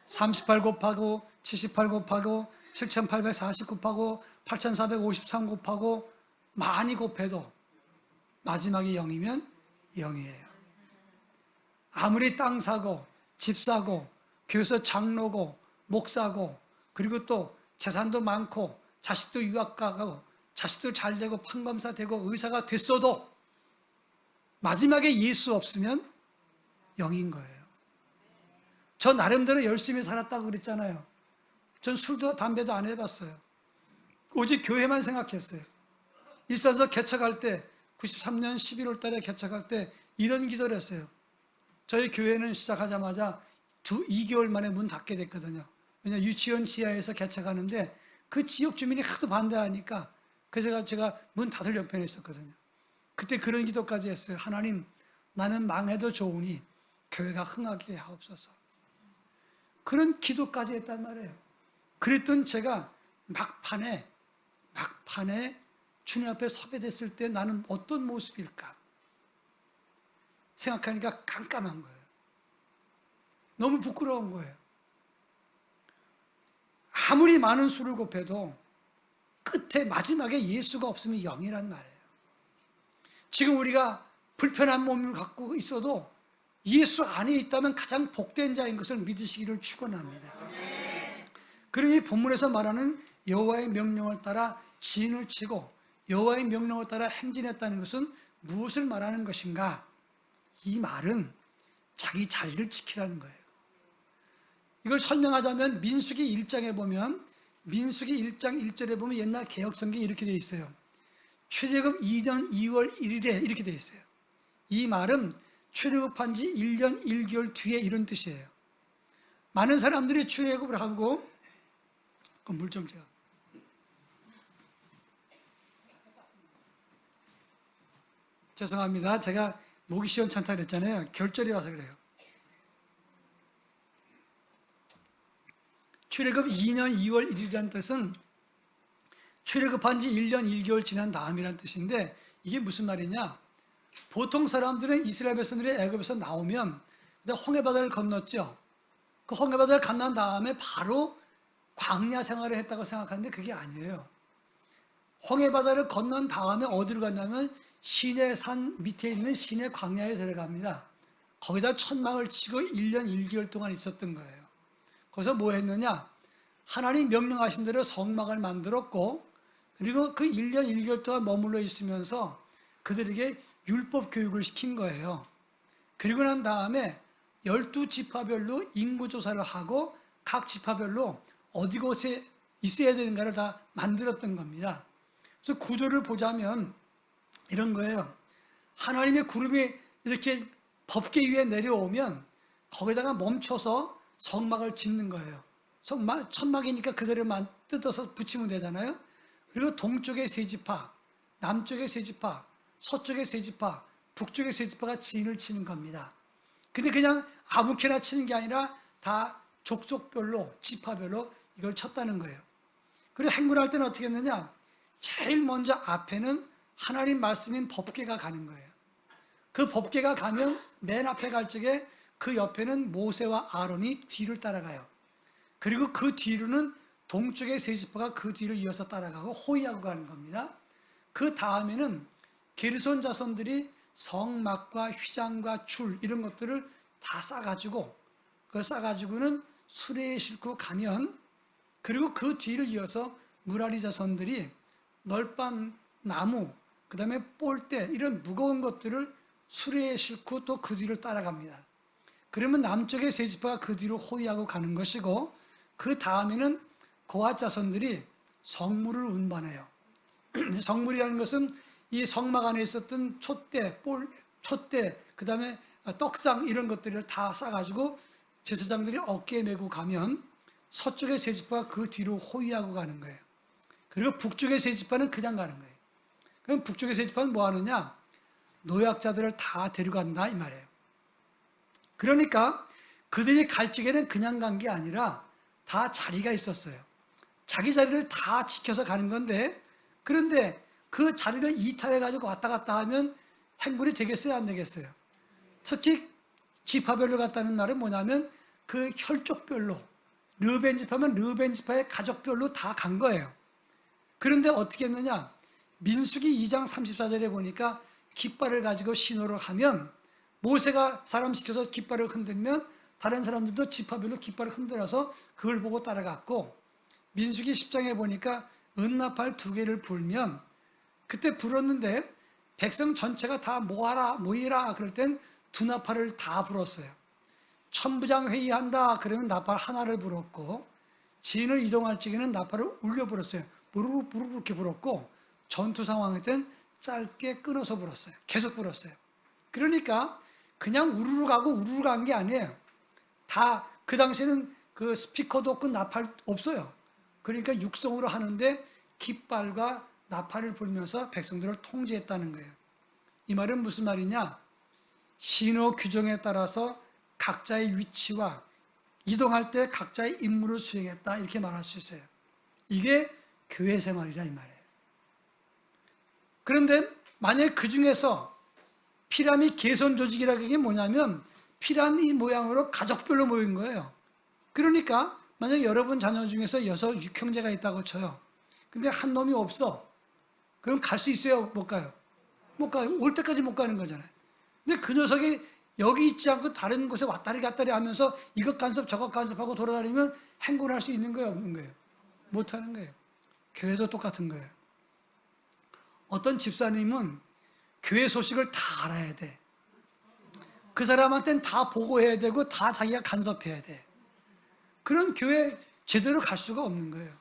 38 곱하고 78 곱하고 7840 곱하고 8453 곱하고 많이 곱해도 마지막이 0이면 0이에요. 아무리 땅 사고 집 사고 교회에서 장로고 목사고 그리고 또 재산도 많고 자식도 유학 가고 자식도 잘 되고 판검사 되고 의사가 됐어도 마지막에 예수 없으면 0인 거예요. 저 나름대로 열심히 살았다고 그랬잖아요. 전 술도 담배도 안 해봤어요. 오직 교회만 생각했어요. 일산서 개척할 때 93년 11월 달에 개척할 때 이런 기도를 했어요. 저희 교회는 시작하자마자 2개월 만에 문 닫게 됐거든요. 왜냐하면 유치원 지하에서 개척하는데 그 지역 주민이 하도 반대하니까 그래서 제가 문 닫을 옆에 있었거든요. 그때 그런 기도까지 했어요. 하나님, 나는 망해도 좋으니 교회가 흥하게 하옵소서. 그런 기도까지 했단 말이에요. 그랬던 제가 막판에 주님 앞에 서게 됐을 때 나는 어떤 모습일까 생각하니까 깜깜한 거예요. 너무 부끄러운 거예요. 아무리 많은 수를 곱해도 끝에 마지막에 예수가 없으면 0이란 말이에요. 지금 우리가 불편한 몸을 갖고 있어도 예수 안에 있다면 가장 복된 자인 것을 믿으시기를 축원합니다. 그러니 본문에서 말하는 여호와의 명령을 따라 진을 치고 여호와의 명령을 따라 행진했다는 것은 무엇을 말하는 것인가? 이 말은 자기 자리를 지키라는 거예요. 이걸 설명하자면 민수기 1장에 보면 민수기 1장 1절에 보면 옛날 개혁성경이 이렇게 되어 있어요. 출애굽 2년 2월 1일에 이렇게 되어 있어요. 이 말은 출애굽한 지 1년 1개월 뒤에 이런 뜻이에요. 많은 사람들이 출애굽을 하고 물 좀 제가 죄송합니다. 제가 목이 시원찮다 그랬잖아요. 결절이 와서 그래요. 출애굽 2년 2월 1일이라는 뜻은 출애굽한 지 1년 1개월 지난 다음이라는 뜻인데 이게 무슨 말이냐? 보통 사람들은 이스라엘 백성들이 애굽에서 나오면 홍해바다를 건넜죠. 그 홍해바다를 건넌 다음에 바로 광야 생활을 했다고 생각하는데 그게 아니에요. 홍해바다를 건넌 다음에 어디로 갔냐면 시내산 밑에 있는 시내 광야에 들어갑니다. 거기다 천막을 치고 1년 1개월 동안 있었던 거예요. 거기서 뭐 했느냐? 하나님 명령하신 대로 성막을 만들었고 그리고 그 1년 1개월 동안 머물러 있으면서 그들에게 율법 교육을 시킨 거예요. 그리고 난 다음에 12지파별로 인구조사를 하고 각 지파별로 어디 곳에 있어야 되는가를 다 만들었던 겁니다. 그래서 구조를 보자면 이런 거예요. 하나님의 구름이 이렇게 법계 위에 내려오면 거기다가 멈춰서 성막을 짓는 거예요. 천막이니까 그대로만 뜯어서 붙이면 되잖아요. 그리고 동쪽의 세 지파, 남쪽의 세 지파, 서쪽의 세 지파, 북쪽의 세 지파가 진을 치는 겁니다. 근데 그냥 아무렇게나 치는 게 아니라 다 족속별로, 지파별로 이걸 쳤다는 거예요. 그리고 행군할 때는 어떻게 했느냐? 제일 먼저 앞에는 하나님 말씀인 법궤가 가는 거예요. 그 법궤가 가면 맨 앞에 갈 적에 그 옆에는 모세와 아론이 뒤를 따라가요. 그리고 그 뒤로는 동쪽의 세 지파가 그 뒤를 이어서 따라가고 호위하고 가는 겁니다. 그 다음에는 게르손 자손들이 성막과 휘장과 줄 이런 것들을 다 싸가지고 그걸 싸가지고는 수레에 싣고 가면, 그리고 그 뒤를 이어서 무라리 자손들이 널빤 나무, 그 다음에 폴대 이런 무거운 것들을 수레에 싣고 또 그 뒤를 따라갑니다. 그러면 남쪽의 세 지파가 그 뒤로 호위하고 가는 것이고, 그 다음에는 고앗 자손들이 성물을 운반해요. 성물이라는 것은 이 성막 안에 있었던 촛대, 촛대, 그 다음에 떡상 이런 것들을 다 싸가지고 제사장들이 어깨에 메고 가면 서쪽의 세 지파가 그 뒤로 호위하고 가는 거예요. 그리고 북쪽의 세 지파는 그냥 가는 거예요. 그럼 북쪽의 세 지파는 뭐 하느냐? 노약자들을 다 데려간다 이 말이에요. 그러니까 그들이 갈 적에는 그냥 간 게 아니라 다 자리가 있었어요. 자기 자리를 다 지켜서 가는 건데, 그런데 그 자리를 이탈해가지고 왔다 갔다 하면 행군이 되겠어요, 안 되겠어요? 특히 지파별로 갔다는 말은 뭐냐면 그 혈족별로, 르벤 지파면 르벤 지파의 가족별로 다 간 거예요. 그런데 어떻게 했느냐? 민수기 2장 34절에 보니까 깃발을 가지고 신호를 하면, 모세가 사람 시켜서 깃발을 흔들면 다른 사람들도 지파별로 깃발을 흔들어서 그걸 보고 따라갔고, 민수기 10장에 보니까 은나팔 2개를 불면, 그때 불었는데 백성 전체가 다 모이라 그럴 땐 2나팔을 다 불었어요. 천부장 회의한다 그러면 나팔 하나를 불었고, 진을 이동할 적에는 나팔을 울려 불었어요. 부르르 부르르 이렇게 불었고, 전투 상황일 땐 짧게 끊어서 불었어요. 계속 불었어요. 그러니까 그냥 우르르 가고 우르르 간 게 아니에요. 다 그 당시에는 그 스피커도 없고 나팔 없어요. 그러니까 육성으로 하는데 깃발과 나팔을 불면서 백성들을 통제했다는 거예요. 이 말은 무슨 말이냐? 신호 규정에 따라서 각자의 위치와 이동할 때 각자의 임무를 수행했다 이렇게 말할 수 있어요. 이게 교회 생활이라 이 말이에요. 그런데 만약에 그 중에서 피라미 개선 조직이라는 게 뭐냐면 피라미 모양으로 가족별로 모인 거예요. 그러니까 만약에 여러분 자녀 중에서 6, 6형제가 있다고 쳐요. 근데 한 놈이 없어. 그럼 갈 수 있어요? 못 가요? 못 가요. 올 때까지 못 가는 거잖아요. 근데 그 녀석이 여기 있지 않고 다른 곳에 왔다리 갔다리 하면서 이것 간섭 저것 간섭하고 돌아다니면 행군할 수 있는 거예요? 없는 거예요? 못 하는 거예요. 교회도 똑같은 거예요. 어떤 집사님은 교회 소식을 다 알아야 돼. 그 사람한테는 다 보고해야 되고 다 자기가 간섭해야 돼. 그런 교회 제대로 갈 수가 없는 거예요.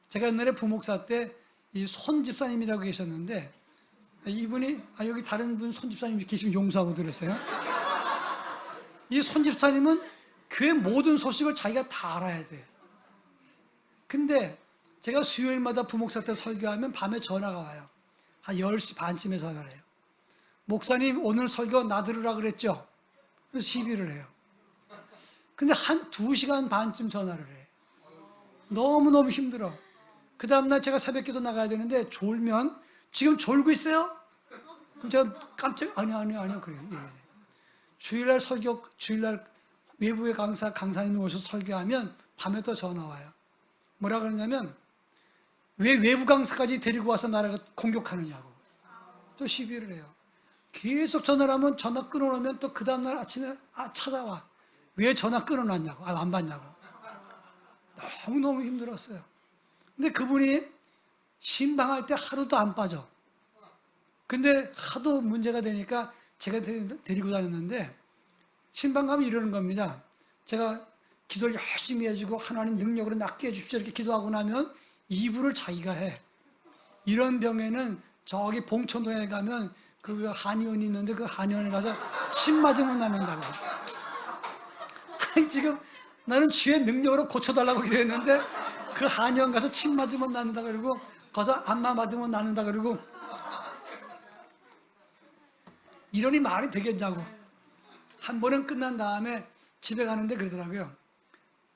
제가 옛날에 부목사 때 이 손 집사님이라고 계셨는데, 이분이 여기 다른 분 손 집사님 계시면 용서하고 들으세요. 이 손 집사님은 교회 모든 소식을 자기가 다 알아야 돼. 근데 제가 수요일마다 부목사 때 설교하면 밤에 전화가 와요. 한 10시 반쯤에 전화를 해요. 목사님 오늘 설교 나 들으라 그랬죠? 그래서 시비를 해요. 근데 한 2시간 반쯤 전화를 해. 너무너무 힘들어. 그 다음날 제가 새벽기도 나가야 되는데 졸면 지금 졸고 있어요? 그럼 제가 깜짝 아니요 그래요. 예. 주일날 외부의 강사님이 오셔서 설교하면 밤에 또 전화 와요. 뭐라 그러냐면 왜 외부 강사까지 데리고 와서 나라가 공격하느냐고 또 시비를 해요. 계속 전화를 하면 전화 끊어놓으면 또 그 다음날 아침에 찾아와. 왜 전화 끊어놨냐고, 안 받냐고. 너무너무 힘들었어요. 근데 그분이 신방할 때 하루도 안 빠져. 근데 하도 문제가 되니까 제가 데리고 다녔는데, 신방 가면 이러는 겁니다. 제가 기도를 열심히 해주고 하나님 능력으로 낫게 해주십시오 이렇게 기도하고 나면 이불을 자기가 해. 이런 병에는 저기 봉천동에 가면 그 한의원이 있는데 그 한의원에 가서 침 맞으면 낫는다고. 아니, 지금 나는 주의 능력으로 고쳐달라고 기도했는데 그 한의원 가서 침 맞으면 낫는다 그러고 가서 안마 받으면 낫는다 그러고 이러니 말이 되겠냐고. 한 번은 끝난 다음에 집에 가는데 그러더라고요.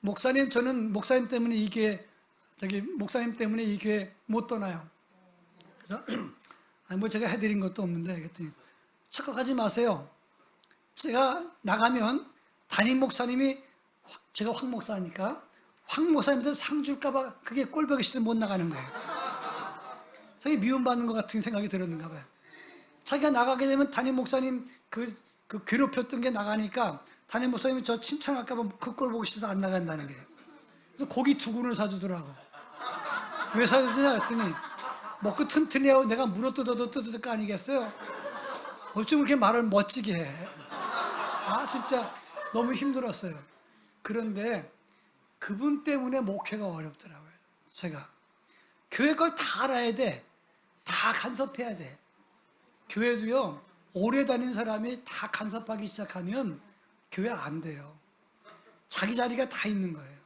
목사님, 저는 목사님 때문에 이 교회 못 떠나요. 그래서 아니 뭐 제가 해드린 것도 없는데 그랬더니 착각하지 마세요. 제가 나가면 담임 목사님이 제가 황 목사니까 황 목사님한테 상 줄까봐 그게 꼴보기 싫어서 못 나가는 거예요. 자기 미움받는 것 같은 생각이 들었는가 봐요. 자기가 나가게 되면 담임 목사님 그 괴롭혔던 게 나가니까 담임 목사님이 저 칭찬할까봐 그 꼴 보기 싫어서 안 나간다는 거예요. 그래서 고기 2근을 사주더라고. 왜 사주냐 했더니 먹고 튼튼히 하고 내가 물어 뜯어도 뜯을 거 아니겠어요? 어쩜 그렇게 말을 멋지게 해? 아 진짜 너무 힘들었어요. 그런데 그분 때문에 목회가 어렵더라고요. 제가 교회 걸 다 알아야 돼. 다 간섭해야 돼. 교회도요 오래 다닌 사람이 다 간섭하기 시작하면 교회 안 돼요. 자기 자리가 다 있는 거예요.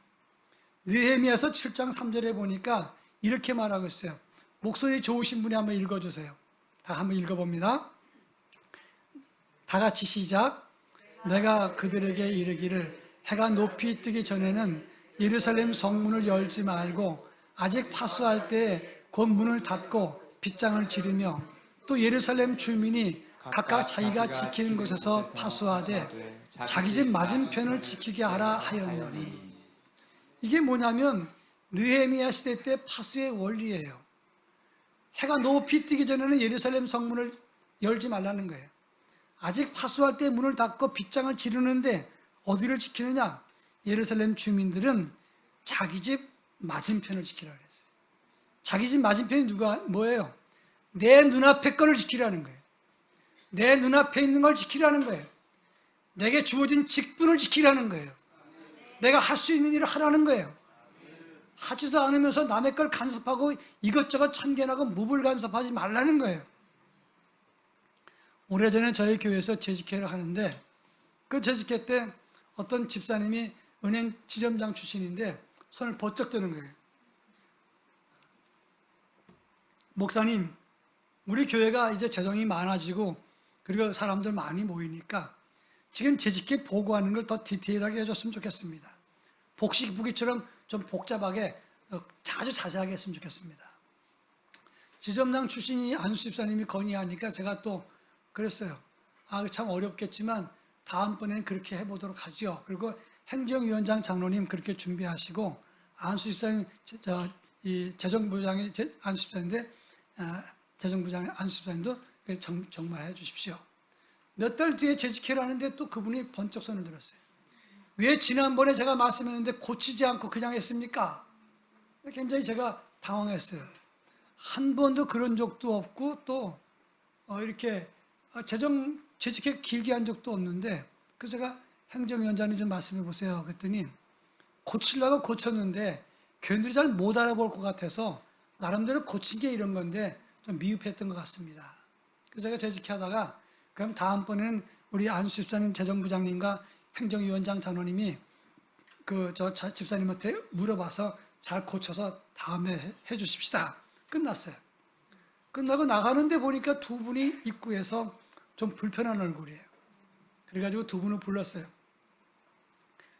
느헤미야서 7장 3절에 보니까 이렇게 말하고 있어요. 목소리 좋으신 분이 한번 읽어주세요. 다 한번 읽어봅니다. 다 같이 시작. 내가 그들에게 이르기를 해가 높이 뜨기 전에는 예루살렘 성문을 열지 말고 아직 파수할 때 곧 문을 닫고 빗장을 지르며 또 예루살렘 주민이 각각 자기가 지키는 곳에서 파수하되 자기 집 맞은편을 지키게 하라 하였노니. 이게 뭐냐면 느헤미야 시대 때 파수의 원리예요. 해가 높이 뜨기 전에는 예루살렘 성문을 열지 말라는 거예요. 아직 파수할 때 문을 닫고 빗장을 지르는데 어디를 지키느냐? 예루살렘 주민들은 자기 집 맞은편을 지키라 그랬어요. 자기 집 맞은편이 뭐예요? 내 눈앞에 거를 지키라는 거예요. 내 눈앞에 있는 걸 지키라는 거예요. 내게 주어진 직분을 지키라는 거예요. 내가 할 수 있는 일을 하라는 거예요. 하지도 않으면서 남의 걸 간섭하고 이것저것 참견하고 무불 간섭하지 말라는 거예요. 오래전에 저희 교회에서 재직회를 하는데 그 재직회 때 어떤 집사님이 은행 지점장 출신인데 손을 번쩍 드는 거예요. 목사님, 우리 교회가 이제 재정이 많아지고 그리고 사람들 많이 모이니까 지금 재직회 보고하는 걸 더 디테일하게 해줬으면 좋겠습니다. 복식부기처럼 좀 복잡하게 아주 자세하게 했으면 좋겠습니다. 지점장 출신이 안수 집사님이 건의하니까 제가 또 그랬어요. 아, 참 어렵겠지만 다음번에는 그렇게 해보도록 하죠. 그리고 행정위원장 장로님 그렇게 준비하시고 안수 집사님, 이 재정부장이 안수 집사인데 재정부장 안수 집사님도 정마해 주십시오. 몇 달 뒤에 재직회를 하는데 또 그분이 번쩍 손을 들었어요. 왜 지난번에 제가 말씀했는데 고치지 않고 그냥 했습니까? 굉장히 제가 당황했어요. 한 번도 그런 적도 없고 또 이렇게 재직회 길게 한 적도 없는데 그래서 제가 행정위원장님 좀 말씀해 보세요. 그랬더니 고치려고 고쳤는데 교인들이 잘 못 알아볼 것 같아서 나름대로 고친 게 이런 건데 좀 미흡했던 것 같습니다. 그래서 제가 재직회 하다가 그럼 다음번에는 우리 안수 집사님 재정부장님과 행정위원장 장로님이 저 집사님한테 물어봐서 잘 고쳐서 다음에 해 주십시다. 끝났어요. 끝나고 나가는데 보니까 두 분이 입구에서 좀 불편한 얼굴이에요. 그래가지고 두 분을 불렀어요.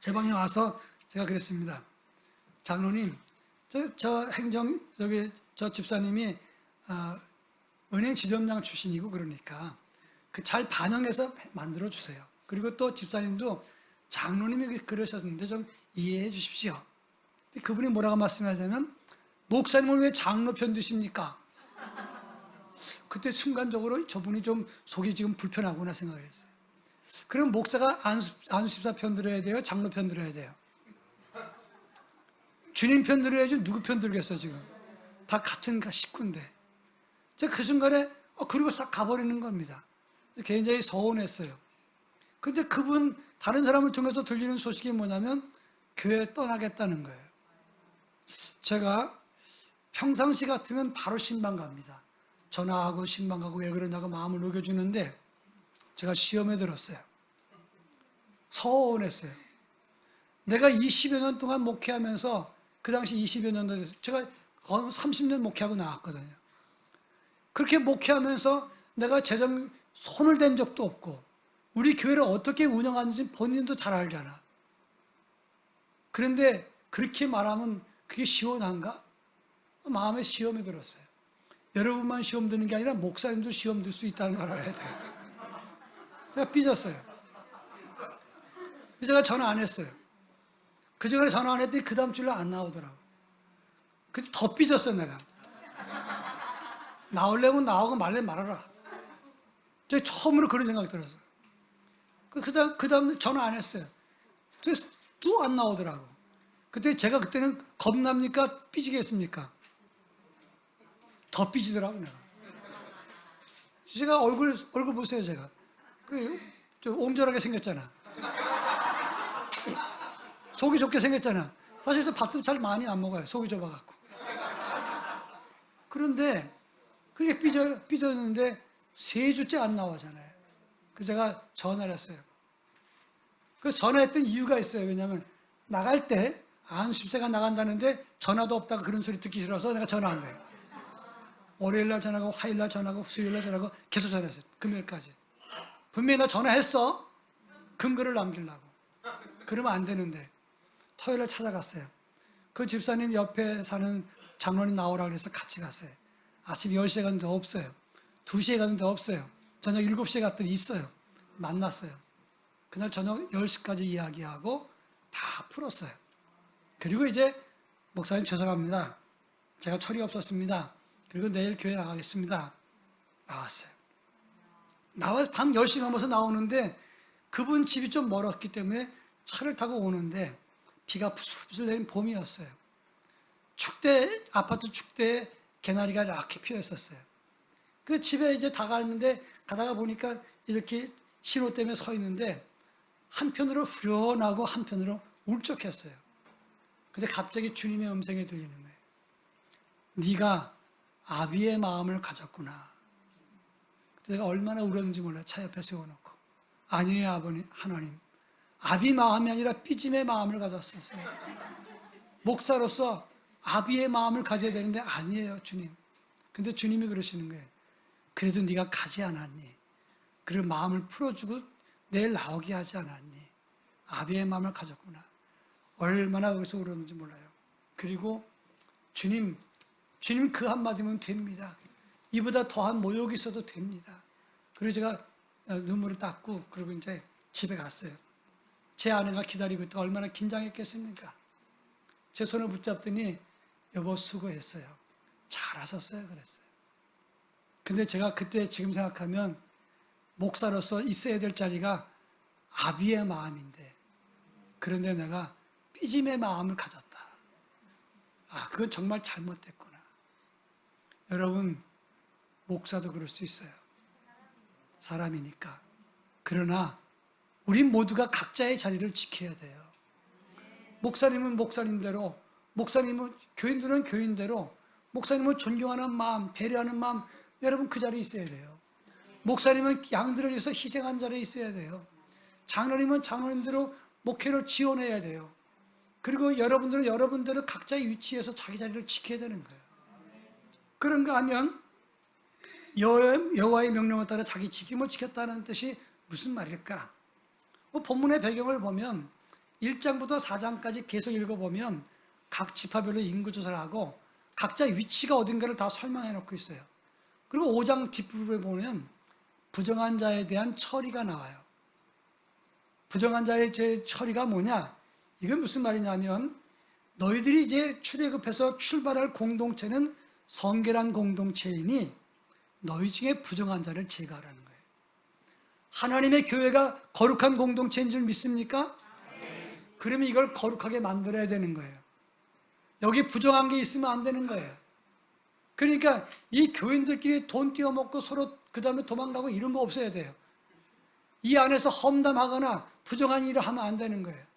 제 방에 와서 제가 그랬습니다. 장로님, 저 집사님이 은행 지점장 출신이고 그러니까 잘 반영해서 만들어 주세요. 그리고 또 집사님도 장로님이 그러셨는데 좀 이해해 주십시오. 그분이 뭐라고 말씀하자면 목사님을 왜 장로 편 드십니까? 그때 순간적으로 저분이 좀 속이 지금 불편하구나 생각을 했어요. 그럼 목사가 안수 집사 편 들어야 돼요? 장로 편 들어야 돼요? 주님 편 들어야지 누구 편 들겠어요 지금? 다 같은 식구인데. 제가 그 순간에 그리고 싹 가버리는 겁니다. 굉장히 서운했어요. 근데 그분 다른 사람을 통해서 들리는 소식이 뭐냐면 교회 떠나겠다는 거예요. 제가 평상시 같으면 바로 신방 갑니다. 전화하고 신방 가고 왜 그러냐고 마음을 녹여주는데 제가 시험에 들었어요. 서운했어요. 내가 20여 년 동안 목회하면서 그 당시 20여 년 동안 제가 30년 목회하고 나왔거든요. 그렇게 목회하면서 내가 재정 손을 댄 적도 없고 우리 교회를 어떻게 운영하는지 본인도 잘 알잖아. 그런데 그렇게 말하면 그게 시원한가? 마음에 시험이 들었어요. 여러분만 시험 드는 게 아니라 목사님도 시험 들 수 있다는 걸 알아야 돼요. 제가 삐졌어요. 제가 전화 안 했어요. 그 전에 전화 안 했더니 그 다음 주에 안 나오더라고. 그때 더 삐졌어 내가. 나오려면 나오고 말래 말아라. 제가 처음으로 그런 생각이 들었어요. 그 다음 전화 안 했어요. 또 안 나오더라고. 제가 그때는 겁납니까? 삐지겠습니까? 더 삐지더라고 내가. 제가 얼굴 보세요 제가. 좀 옹졸하게 생겼잖아. 속이 좁게 생겼잖아. 사실 저 밥도 잘 많이 안 먹어요. 속이 좁아갖고. 그런데 그게 삐졌는데 3주째 안 나오잖아요. 그래서 제가 전화를 했어요. 그 전화했던 이유가 있어요. 왜냐하면 나갈 때 안수집사가 나간다는데 전화도 없다가 그런 소리 듣기 싫어서 내가 전화한 거예요. 월요일날 전화하고 화요일날 전화하고 수요일날 전화하고 계속 전화했어요. 금요일까지. 분명히 나 전화했어. 근거를 남기려고. 그러면 안 되는데 토요일에 찾아갔어요. 그 집사님 옆에 사는 장로님 나오라고 해서 같이 갔어요. 아침 10시에 갔는데 없어요. 2시에 갔는데 없어요. 저녁 7시에 갔더니 있어요. 만났어요. 그날 저녁 10시까지 이야기하고 다 풀었어요. 그리고 이제 목사님 죄송합니다. 제가 철이 없었습니다. 그리고 내일 교회 나가겠습니다. 나왔어요. 밤 10시 넘어서 나오는데 그분 집이 좀 멀었기 때문에 차를 타고 오는데 비가 부슬부슬 내린 봄이었어요. 아파트 축대에 개나리가 이렇게 피어 있었어요. 그 집에 이제 다가갔는데 가다가 보니까 이렇게 신호 때문에 서 있는데 한편으로 후련하고 한편으로 울적했어요. 근데 갑자기 주님의 음성이 들리는 거예요. 네가 아비의 마음을 가졌구나. 내가 얼마나 울었는지 몰라요. 차 옆에 세워놓고. 아니에요, 아버님, 하나님. 아비 마음이 아니라 삐짐의 마음을 가졌었어요. 목사로서 아비의 마음을 가져야 되는데 아니에요, 주님. 근데 주님이 그러시는 거예요. 그래도 네가 가지 않았니? 그리고 마음을 풀어주고 내일 나오게 하지 않았니? 아비의 마음을 가졌구나. 얼마나 거기서 울었는지 몰라요. 그리고 주님 그 한마디면 됩니다. 이보다 더한 모욕이 있어도 됩니다. 그리고 제가 눈물을 닦고 그리고 이제 집에 갔어요. 제 아내가 기다리고 있다가 얼마나 긴장했겠습니까? 제 손을 붙잡더니 여보 수고했어요. 잘하셨어요 그랬어요. 근데 제가 그때 지금 생각하면 목사로서 있어야 될 자리가 아비의 마음인데 그런데 내가 삐짐의 마음을 가졌다. 그건 정말 잘못됐구나. 여러분 목사도 그럴 수 있어요. 사람이니까. 그러나 우리 모두가 각자의 자리를 지켜야 돼요. 목사님은 목사님대로, 목사님은 교인들은 교인대로, 목사님을 존경하는 마음, 배려하는 마음, 여러분 그 자리에 있어야 돼요. 목사님은 양들을 위해서 희생한 자리에 있어야 돼요. 장로님은 장로님대로 목회를 지원해야 돼요. 그리고 여러분들은 여러분대로 각자의 위치에서 자기 자리를 지켜야 되는 거예요. 그런가 하면 여호와의 명령에 따라 자기 지킴을 지켰다는 뜻이 무슨 말일까? 본문의 배경을 보면 1장부터 4장까지 계속 읽어보면 각 지파별로 인구조사를 하고 각자 위치가 어딘가를 다 설명해 놓고 있어요. 그리고 5장 뒷부분에 보면 부정한 자에 대한 처리가 나와요. 부정한 자의 처리가 뭐냐? 이건 무슨 말이냐면 너희들이 이제 출애굽해서 출발할 공동체는 성결한 공동체이니 너희 중에 부정한 자를 제거하라는 거예요. 하나님의 교회가 거룩한 공동체인 줄 믿습니까? 그러면 이걸 거룩하게 만들어야 되는 거예요. 여기 부정한 게 있으면 안 되는 거예요. 그러니까 이 교인들끼리 돈 띄어먹고 서로 그 다음에 도망가고 이런 거 없어야 돼요. 이 안에서 험담하거나 부정한 일을 하면 안 되는 거예요.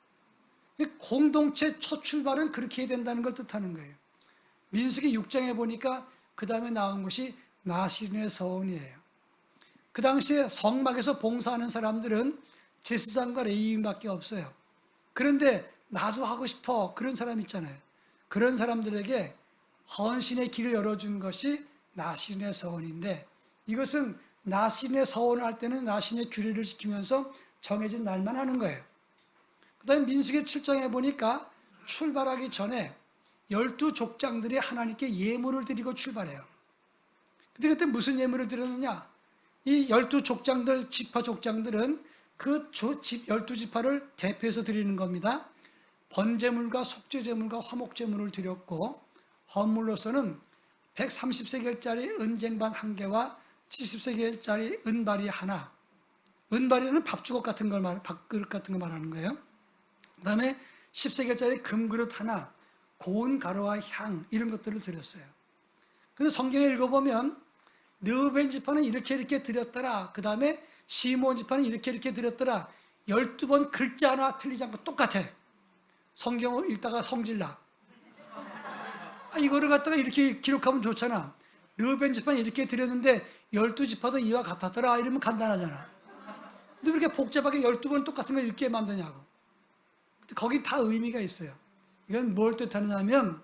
공동체 첫 출발은 그렇게 해야 된다는 걸 뜻하는 거예요. 민수기 6장에 보니까 그 다음에 나온 것이 나시린의 서원이에요. 그 당시에 성막에서 봉사하는 사람들은 제사장과 레위인밖에 없어요. 그런데 나도 하고 싶어 그런 사람 있잖아요. 그런 사람들에게 헌신의 길을 열어준 것이 나시린의 서원인데, 이것은 나시린의 서원을 할 때는 나시린의 규례를 지키면서 정해진 날만 하는 거예요. 그 다음에 민수기 7장에 보니까 출발하기 전에 12족장들이 하나님께 예물을 드리고 출발해요. 근데 그때 무슨 예물을 드렸느냐? 이 12족장들, 지파족장들은 그 12지파를 대표해서 드리는 겁니다. 번제물과 속죄제물과 화목제물을 드렸고, 헌물로서는 130세겔짜리 은쟁반 1개와 70세겔짜리 은바리 하나. 은바리는 밥주걱 같은 걸 밥그릇 같은 걸 말하는 거예요. 그 다음에 10세겔짜리 금그릇 하나, 고운 가루와 향, 이런 것들을 드렸어요. 근데 성경에 읽어보면 르우벤 지파는 이렇게 드렸더라, 그 다음에 시므온 지파는 이렇게 드렸더라, 12번 글자 하나 틀리지 않고 똑같아. 성경을 읽다가 성질나. 이거를 갖다가 이렇게 기록하면 좋잖아. 르우벤 지파는 이렇게 드렸는데 12지파도 이와 같았더라, 이러면 간단하잖아. 근데 왜 이렇게 복잡하게 12번 똑같은 걸 읽게 만드냐고. 거기 다 의미가 있어요. 이건 뭘 뜻하느냐면,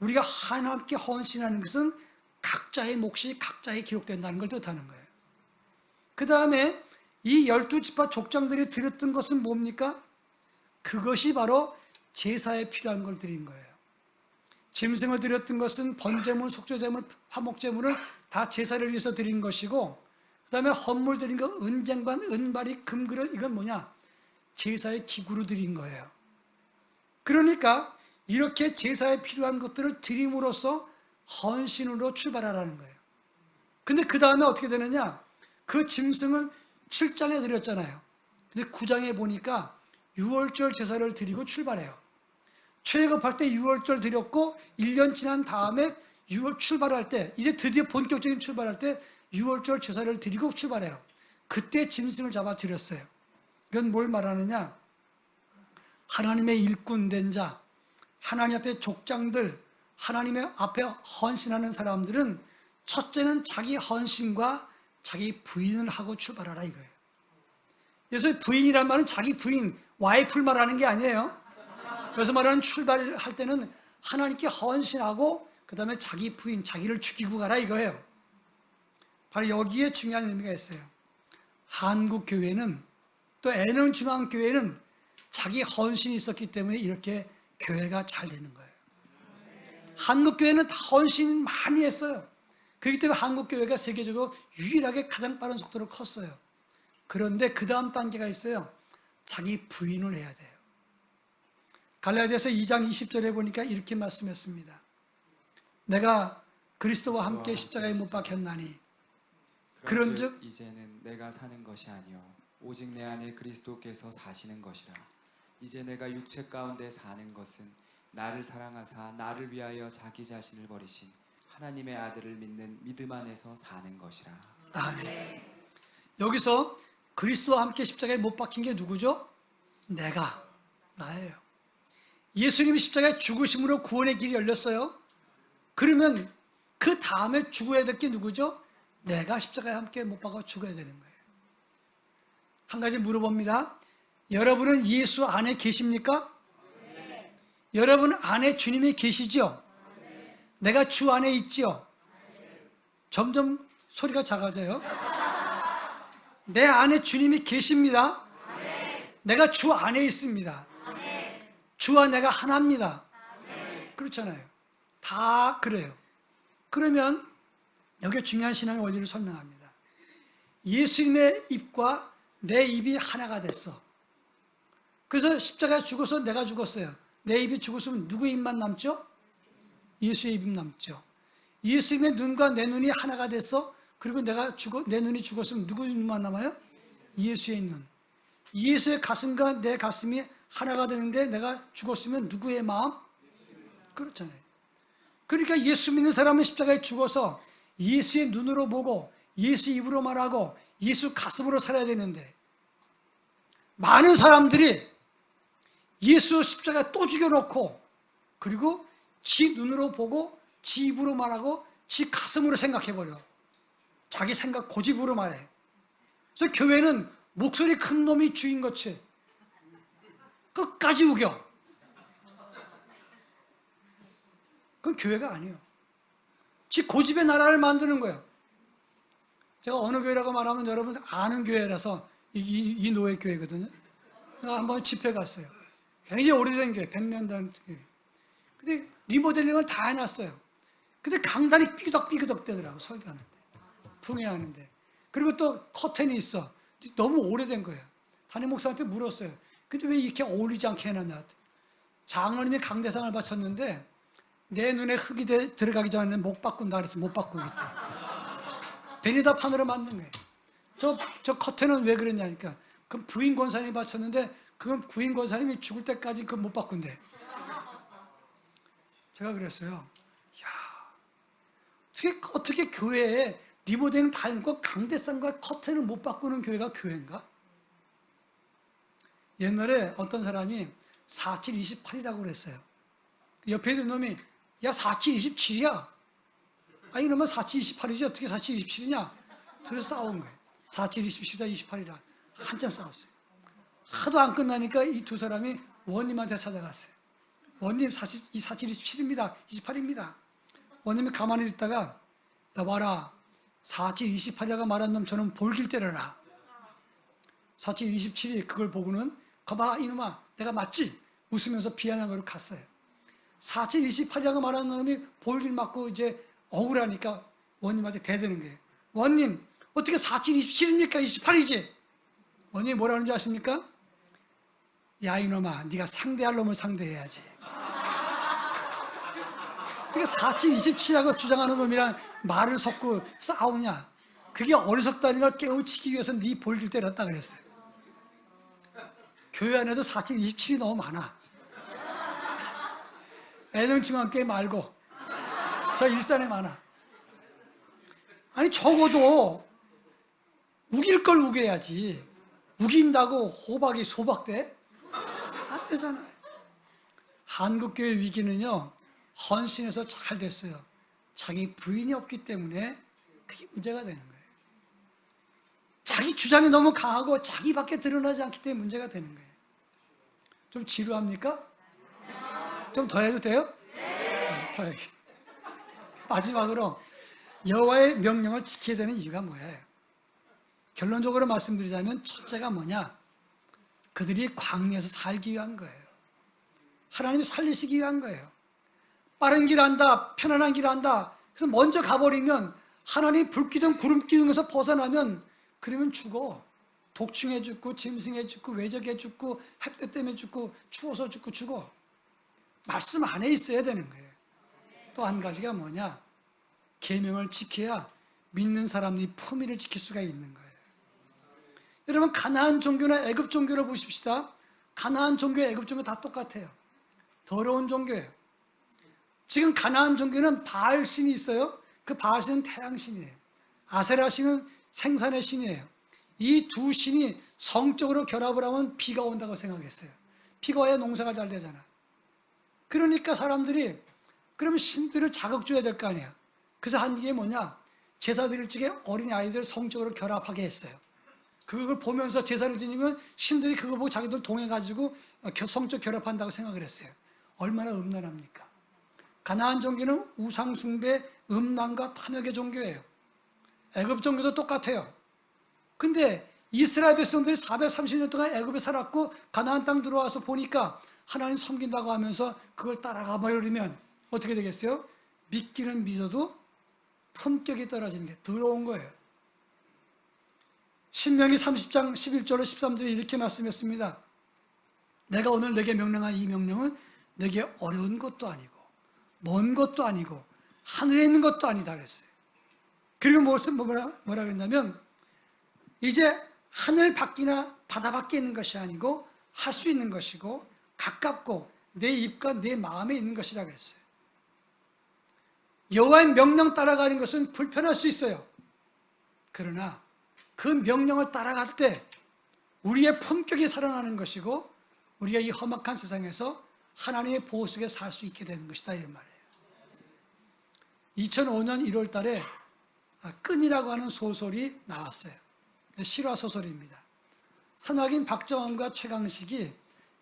우리가 하나님께 헌신하는 것은 각자의 몫이 각자에 기록된다는 걸 뜻하는 거예요. 그 다음에 이 12지파 족장들이 드렸던 것은 뭡니까? 그것이 바로 제사에 필요한 걸 드린 거예요. 짐승을 드렸던 것은 번제물, 속죄제물, 화목제물을 다 제사를 위해서 드린 것이고, 그 다음에 헌물 드린 거 은쟁반, 은바리, 금그릇, 이건 뭐냐? 제사의 기구로 드린 거예요. 그러니까 이렇게 제사에 필요한 것들을 드림으로써 헌신으로 출발하라는 거예요. 근데 그 다음에 어떻게 되느냐? 그 짐승을 7장에 드렸잖아요. 근데 9장에 보니까 유월절 제사를 드리고 출발해요. 최급할 때 유월절 드렸고, 1년 지난 다음에 6월 출발할 때, 이제 드디어 본격적인 출발할 때 유월절 제사를 드리고 출발해요. 그때 짐승을 잡아 드렸어요. 이건 뭘 말하느냐? 하나님의 일꾼 된 자, 하나님 앞에 족장들, 하나님의 앞에 헌신하는 사람들은 첫째는 자기 헌신과 자기 부인을 하고 출발하라 이거예요. 그래서 부인이란 말은 자기 부인, 와이프를 말하는 게 아니에요. 그래서 말하는 출발할 때는 하나님께 헌신하고 그 다음에 자기 부인, 자기를 죽이고 가라 이거예요. 바로 여기에 중요한 의미가 있어요. 한국 교회는, 또 애능중앙교회는 자기 헌신이 있었기 때문에 이렇게 교회가 잘 되는 거예요. 한국 교회는 다 헌신 많이 했어요. 그렇기 때문에 한국 교회가 세계적으로 유일하게 가장 빠른 속도로 컸어요. 그런데 그 다음 단계가 있어요. 자기 부인을 해야 돼요. 갈라디아서 2장 20절에 보니까 이렇게 말씀했습니다. 내가 그리스도와 함께 십자가에 못 박혔나니 그런즉 이제는 내가 사는 것이 아니요 오직 내 안에 그리스도께서 사시는 것이라. 이제 내가 육체 가운데 사는 것은 나를 사랑하사 나를 위하여 자기 자신을 버리신 하나님의 아들을 믿는 믿음 안에서 사는 것이라. 아멘. 여기서 그리스도와 함께 십자가에 못 박힌 게 누구죠? 나예요. 예수님이 십자가에 죽으심으로 구원의 길이 열렸어요. 그러면 그 다음에 죽어야 될 게 누구죠? 내가 십자가에 함께 못 박아 죽어야 되는 거예요. 한 가지 물어봅니다. 여러분은 예수 안에 계십니까? 네. 여러분 안에 주님이 계시죠? 네. 내가 주 안에 있지요? 네. 점점 소리가 작아져요. 내 안에 주님이 계십니다. 네. 내가 주 안에 있습니다. 네. 주와 내가 하나입니다. 네. 그렇잖아요. 다 그래요. 그러면 여기 중요한 신앙의 원리를 설명합니다. 예수님의 입과 내 입이 하나가 됐어. 그래서 십자가에 죽어서 내가 죽었어요. 내 입이 죽었으면 누구의 입만 남죠? 예수의 입이 남죠. 예수님의 눈과 내 눈이 하나가 됐어. 그리고 내 눈이 죽었으면 누구의 눈만 남아요? 예수의 눈. 예수의 가슴과 내 가슴이 하나가 되는데 내가 죽었으면 누구의 마음? 그렇잖아요. 그러니까 예수 믿는 사람은 십자가에 죽어서 예수의 눈으로 보고 예수 입으로 말하고 예수 가슴으로 살아야 되는데, 많은 사람들이 예수 십자가에 또 죽여놓고 그리고 지 눈으로 보고 지 입으로 말하고 지 가슴으로 생각해버려. 자기 생각 고집으로 말해. 그래서 교회는 목소리 큰 놈이 주인같이 끝까지 우겨. 그건 교회가 아니에요. 지 고집의 나라를 만드는 거예요. 제가 어느 교회라고 말하면 여러분 아는 교회라서 이 노예 교회거든요. 제가 한번 집회 갔어요. 굉장히 오래된 교회, 100년 된 교회. 근데 리모델링을 다 해놨어요. 근데 강단이 삐그덕삐그덕 되더라고, 설교하는데. 붕해하는데. 그리고 또 커튼이 있어. 너무 오래된 거예요. 담임 목사한테 물었어요. 근데 왜 이렇게 어울리지 않게 해놨냐. 장로님이 강대상을 바쳤는데 내 눈에 흙이 들어가기 전에 못 바꾼다 그래서 못 바꾸겠다. 베니다판으로 만든 거예요. 저 커튼은 왜 그랬냐니까. 그럼 부인 권사님이 바쳤는데 그건 부인 권사님이 죽을 때까지 그건 못 바꾼대. 제가 그랬어요. 야, 어떻게 교회에 리모델링 다 해놓고 강대상과 커튼을 못 바꾸는 교회가 교회인가? 옛날에 어떤 사람이 4728이라고 그랬어요. 옆에 있는 놈이 야 4727이야. 아 이러면 4728이지 어떻게 4727이냐? 그래서 싸운 거예요. 4727이다 28이라 한참 싸웠어요. 하도 안 끝나니까 이 두 사람이 원님한테 찾아갔어요. 원님 4727입니다. 28입니다. 원님이 가만히 있다가 여봐라 4728이라고 말한 놈 저는 볼길 때려라. 4727이 그걸 보고는 거봐 이놈아 내가 맞지? 웃으면서 비아냥으로 갔어요. 4728이라고 말한 놈이 볼길 맞고 이제 억울하니까 원님한테 대드는 거예요. 원님 어떻게 4727입니까? 28이지? 원님이 뭐라는 줄 아십니까? 야 이놈아 네가 상대할 놈을 상대해야지. 어떻게 4727이라고 주장하는 놈이랑 말을 섞고 싸우냐. 그게 어리석다는 걸 깨우치기 위해서 네 볼길 때렸다 그랬어요. 교회 안에도 4727이 너무 많아. 애능중앙교회 말고 저 일산에 많아. 아니 적어도 우길 걸 우겨야지. 우긴다고 호박이 소박돼? 안 되잖아요. 한국교회 위기는요 헌신해서 잘 됐어요. 자기 부인이 없기 때문에 그게 문제가 되는 거예요. 자기 주장이 너무 강하고 자기밖에 드러나지 않기 때문에 문제가 되는 거예요. 좀 지루합니까? 좀 더 해도 돼요? 네. 더 해요. 마지막으로 여호와의 명령을 지켜야 되는 이유가 뭐예요? 결론적으로 말씀드리자면 첫째가 뭐냐? 그들이 광야에서 살기 위한 거예요. 하나님이 살리시기 위한 거예요. 빠른 길 한다, 편안한 길 한다. 그래서 먼저 가버리면 하나님 불기둥 구름기둥에서 벗어나면 그러면 죽어. 독충해 죽고 짐승해 죽고 외적해 죽고 햇볕 때문에 죽고 추워서 죽고 죽어. 말씀 안에 있어야 되는 거예요. 또 한 가지가 뭐냐? 계명을 지켜야 믿는 사람이 품위를 지킬 수가 있는 거예요. 여러분 가나안 종교나 애굽 종교를 보십시다. 가나안 종교, 애굽 종교 다 똑같아요. 더러운 종교예요. 지금 가나안 종교는 바알 신이 있어요. 그 바알 신은 태양 신이에요. 아세라 신은 생산의 신이에요. 이 두 신이 성적으로 결합을 하면 비가 온다고 생각했어요. 비가 와야 농사가 잘 되잖아. 그러니까 사람들이 그러면 신들을 자극 줘야 될 거 아니야. 그래서 한 게 뭐냐? 제사 드릴 적에 어린 아이들 성적으로 결합하게 했어요. 그걸 보면서 제사를 지니면 신들이 그거 보고 자기들 동해가지고 성적 결합한다고 생각을 했어요. 얼마나 음란합니까? 가나안 종교는 우상 숭배, 음란과 탐욕의 종교예요. 애굽 종교도 똑같아요. 근데 이스라엘 백성들이 430년 동안 애굽에 살았고 가나안 땅 들어와서 보니까 하나님 섬긴다고 하면서 그걸 따라가 버리면 어떻게 되겠어요? 믿기는 믿어도 품격이 떨어지는 게 더러운 거예요. 신명기 30장 11절로 13절에 이렇게 말씀했습니다. 내가 오늘 내게 명령한 이 명령은 내게 어려운 것도 아니고 먼 것도 아니고 하늘에 있는 것도 아니다 그랬어요. 그리고 뭐라 그랬냐면 이제 하늘 밖이나 바다 밖에 있는 것이 아니고 할 수 있는 것이고 가깝고 내 입과 내 마음에 있는 것이라 그랬어요. 여호와의 명령 따라가는 것은 불편할 수 있어요. 그러나 그 명령을 따라갈 때 우리의 품격이 살아나는 것이고 우리가 이 험악한 세상에서 하나님의 보호 속에 살 수 있게 되는 것이다 이런 말이에요. 2005년 1월 달에 끈이라고 하는 소설이 나왔어요. 실화 소설입니다. 산악인 박정원과 최강식이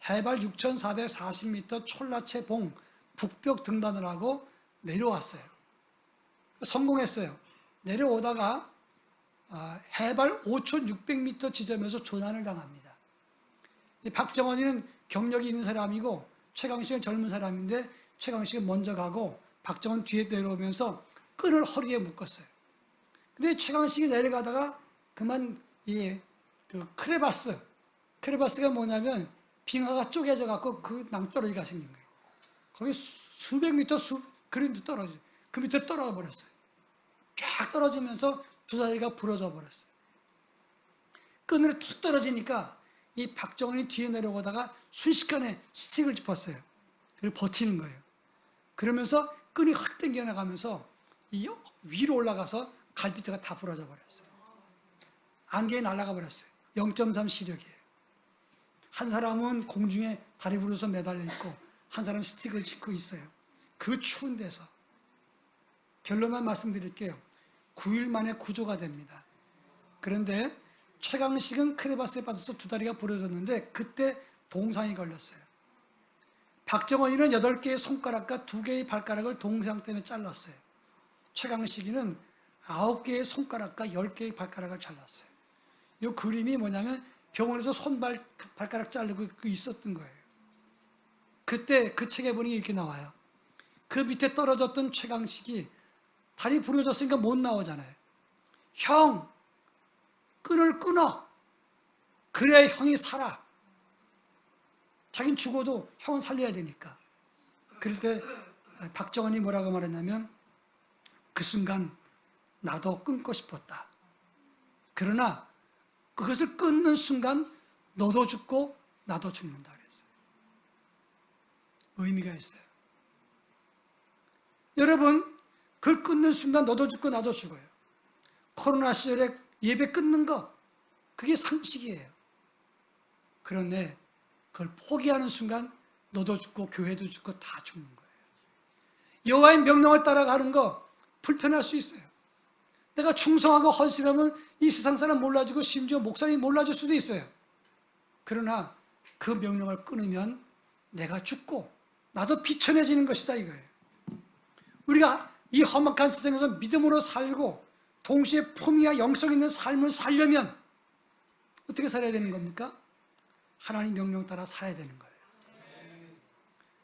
해발 6,440m 촐라체 봉 북벽 등반을 하고 내려왔어요. 성공했어요. 내려오다가 해발 5,600m 지점에서 조난을 당합니다. 이 박정원이는 경력이 있는 사람이고 최강식은 젊은 사람인데 최강식은 먼저 가고 박정원 뒤에 내려오면서 끈을 허리에 묶었어요. 근데 최강식이 내려가다가 그만 그 크레바스가 뭐냐면 빙하가 쪼개져 갖고 그 낭떠러지가 생긴 거예요. 거기 수백 미터 그림도 떨어져. 그 밑에 떨어져 버렸어요. 쫙 떨어지면서 두 다리가 부러져 버렸어요. 끈으로 툭 떨어지니까 이 박정원이 뒤에 내려오다가 순식간에 스틱을 짚었어요. 그리고 버티는 거예요. 그러면서 끈이 확 당겨 나가면서 이 위로 올라가서 갈비뼈가 다 부러져 버렸어요. 안개에 날아가 버렸어요. 0.3 시력이에요. 한 사람은 공중에 다리 부러서 매달려 있고 한 사람은 스틱을 짚고 있어요. 그 추운 데서. 결론만 말씀드릴게요. 9일 만에 구조가 됩니다. 그런데 최강식은 크레바스에 빠져서 두 다리가 부러졌는데 그때 동상이 걸렸어요. 박정원이는 8개의 손가락과 2개의 발가락을 동상 때문에 잘랐어요. 최강식이는 9개의 손가락과 10개의 발가락을 잘랐어요. 이 그림이 뭐냐면 병원에서 발가락 자르고 있었던 거예요. 그때 그 책에 보니 이렇게 나와요. 그 밑에 떨어졌던 최강식이 다리 부러졌으니까 못 나오잖아요. 형, 끈을 끊어. 그래야 형이 살아. 자긴 죽어도 형은 살려야 되니까. 그럴 때 박정원이 뭐라고 말했냐면 그 순간 나도 끊고 싶었다. 그러나 그것을 끊는 순간 너도 죽고 나도 죽는다 그랬어요. 의미가 있어요. 여러분, 그걸 끊는 순간 너도 죽고 나도 죽어요. 코로나 시절에 예배 끊는 거 그게 상식이에요. 그런데 그걸 포기하는 순간 너도 죽고 교회도 죽고 다 죽는 거예요. 여호와의 명령을 따라가는 거 불편할 수 있어요. 내가 충성하고 헌신하면 이 세상 사람 몰라주고 심지어 목사님이 몰라줄 수도 있어요. 그러나 그 명령을 끊으면 내가 죽고 나도 비천해지는 것이다 이거예요. 우리가 이 험악한 세상에서 믿음으로 살고 동시에 품위와 영성 있는 삶을 살려면 어떻게 살아야 되는 겁니까? 하나님 명령 따라 살아야 되는 거예요.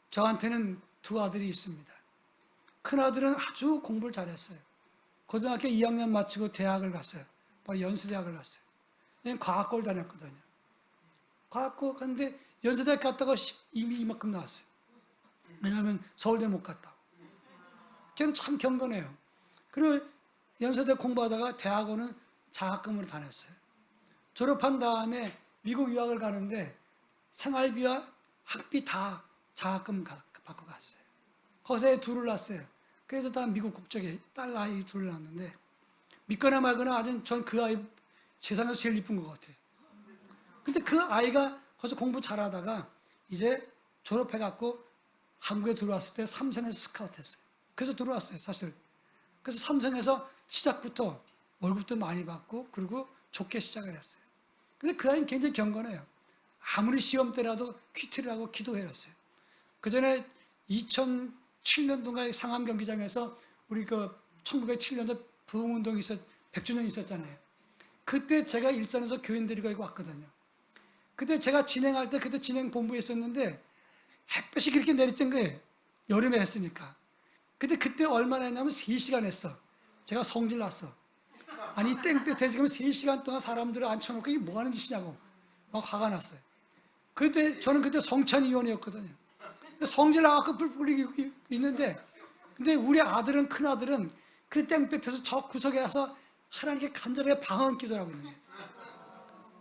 저한테는 두 아들이 있습니다. 큰아들은 아주 공부를 잘했어요. 고등학교 2학년 마치고 대학을 갔어요. 연세대학을 갔어요. 과학고를 다녔거든요. 과학고 갔는데 연세대학 갔다가 이미 이만큼 나왔어요. 왜냐하면 서울대 못 갔다고. 걔는 참 경건해요. 그리고 연세대 공부하다가 대학원은 장학금으로 다녔어요. 졸업한 다음에 미국 유학을 가는데 생활비와 학비 다 장학금 받고 갔어요. 거기서 둘을 낳았어요. 그래서 다 미국 국적에 딸 아이 둘을 낳았는데 믿거나 말거나 아주 전 그 아이 세상에서 제일 이쁜 것 같아요. 근데 그 아이가 거기서 공부 잘하다가 이제 졸업해갖고 한국에 들어왔을 때 삼성에서 스카우트했어요. 그래서 들어왔어요, 사실. 그래서 삼성에서 시작부터 월급도 많이 받고 그리고 좋게 시작을 했어요. 근데 그 아이는 굉장히 경건해요. 아무리 시험 때라도 퀴트를 하고 기도해놨어요. 그 전에 2007년도인가 상암 경기장에서 우리 그 1907년도 부흥운동이 100주년 있었잖아요. 그때 제가 일산에서 교인 데리고 왔거든요. 그때 제가 진행할 때 그때 진행 본부에 있었는데 햇볕이 그렇게 내리쬐는 거예요. 여름에 했으니까. 근데 그때 얼마나 했냐면 3시간 했어. 제가 성질 났어. 아니 땡볕에 지금 3시간 동안 사람들을 앉혀놓고 이게 뭐 하는 짓이냐고 막 화가 났어요. 그때 저는 그때 성찬위원이었거든요. 성질 나갖고 불리고 있는데 근데 우리 아들은 큰아들은 그 땡볕에서 저 구석에 와서 하나님께 간절하게 방언 기도를 하고 있는 거예요.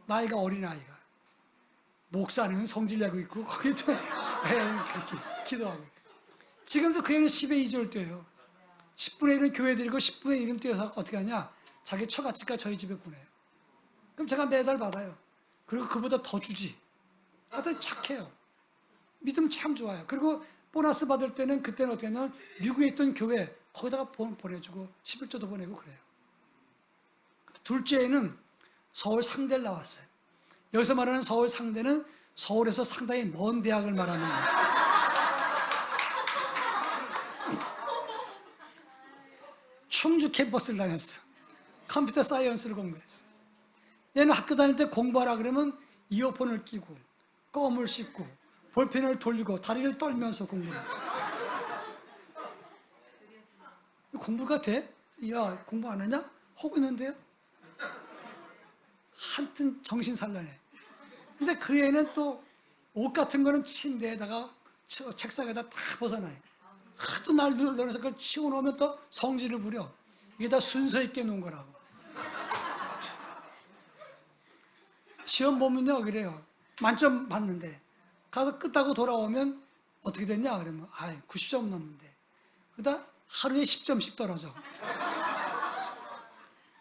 나이가 어린아이가. 목사는 성질 내고 있고 거기 또 그렇게 기도하고 있고. 지금도 그 형이 10에 2절 뛰어요. 10분의 1은 교회 드리고 10분의 1은 뛰어서 어떻게 하냐. 자기 처갓집가 저희 집에 보내요. 그럼 제가 매달 받아요. 그리고 그보다 더 주지. 하여튼 착해요. 믿음 참 좋아요. 그리고 보너스 받을 때는 그때는 어떻게 하냐면 미국에 있던 교회 거기다가 보내주고 11조도 보내고 그래요. 둘째에는 서울 상대를 나왔어요. 여기서 말하는 서울 상대는 서울에서 상당히 먼 대학을 말하는 거예요. 충주 캠퍼스를 다녔어. 컴퓨터 사이언스를 공부했어. 얘는 학교 다닐 때 공부하라 그러면 이어폰을 끼고 껌을 씹고 볼펜을 돌리고 다리를 떨면서 공부를. 공부가 돼? 야, 공부 안 하냐? 하고 있는데요? 한튼 정신산란해. 근데 그 애는 또 옷 같은 거는 침대에다가 책상에다 다 벗어놔요. 하도 날 놀려서 그걸 치워놓으면 또 성질을 부려. 이게 다 순서 있게 놓은 거라고. 시험 보면요 그래요. 만점 받는데 가서 끝하고 돌아오면 어떻게 됐냐 그러면 90점 넘는데 그다 하루에 10점씩 떨어져.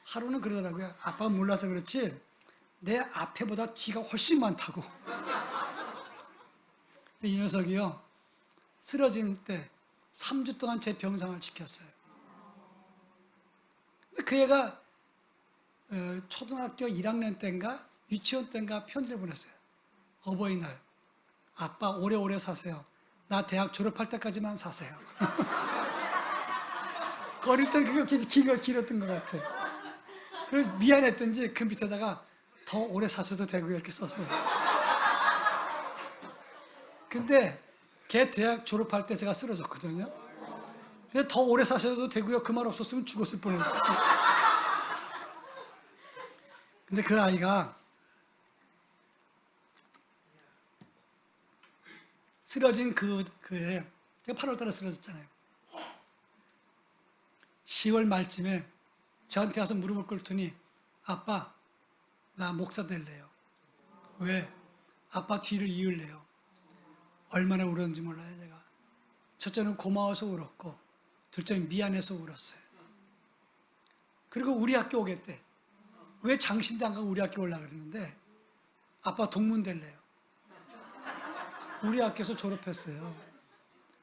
하루는 그러더라고요. 아빠가 몰라서 그렇지 내 앞에보다 뒤가 훨씬 많다고. 이 녀석이요 쓰러지는 때 3주 동안 제 병상을 지켰어요. 근데 그 애가 초등학교 1학년 때인가 유치원 때인가 편지를 보냈어요. 어버이날 아빠 오래오래 사세요. 나 대학 졸업할 때까지만 사세요. 어릴 땐 그거 길었던 것 같아. 그래서 미안했던지 그 밑에다가 더 오래 사셔도 되고요 이렇게 썼어요. 근데 걔 대학 졸업할 때 제가 쓰러졌거든요. 근데 더 오래 사셔도 되고요 그 말 없었으면 죽었을 뻔했어요. 근데 그 아이가 쓰러진 그해 제가 8월 달에 쓰러졌잖아요. 10월 말쯤에 저한테 와서 무릎을 꿇더니 아빠 나 목사 될래요. 왜? 아빠 뒤를 이을래요. 얼마나 울었는지 몰라요 제가. 첫째는 고마워서 울었고 둘째는 미안해서 울었어요. 그리고 우리 학교 오겠대. 왜 장신대 안 가고 우리 학교 올라 그랬는데 아빠 동문 될래요. 우리 학교에서 졸업했어요.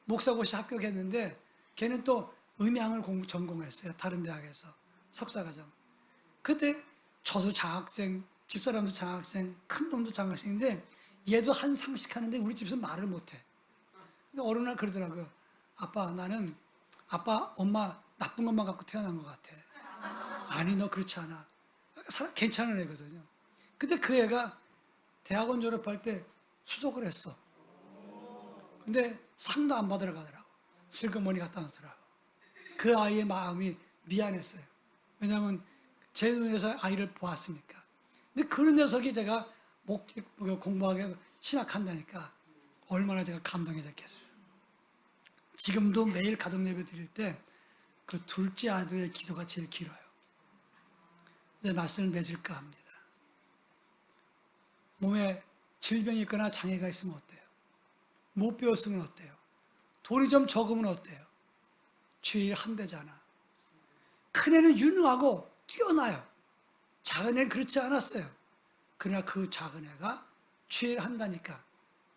목사고시 합격했는데 걔는 또 음향을 전공했어요. 다른 대학에서 석사과정. 그때 저도 장학생, 집사람도 장학생, 큰 놈도 장학생인데 얘도 한 상식 하는데 우리 집에서 말을 못해. 그러니까 어느 날 그러더라고요. 아빠 나는 아빠 엄마 나쁜 것만 갖고 태어난 것 같아. 아니 너 그렇지 않아. 사람 괜찮은 애거든요. 근데 그 애가 대학원 졸업할 때 수속을 했어. 근데 상도 안 받으러 가더라고. 슬그머니 갖다 놓더라고. 그 아이의 마음이 미안했어요. 왜냐하면 제 눈에서 아이를 보았으니까. 근데 그런 녀석이 제가 공부하게 신학한다니까 얼마나 제가 감동이 됐겠어요. 지금도 매일 가족 예배 드릴 때 그 둘째 아들의 기도가 제일 길어요. 이제 말씀을 맺을까 합니다. 몸에 질병이 있거나 장애가 있으면 어때요? 못 배웠으면 어때요? 돈이 좀 적으면 어때요? 주일 한 대잖아. 큰애는 유능하고 뛰어나요. 작은애는 그렇지 않았어요. 그러나 그 작은 애가 주일 한다니까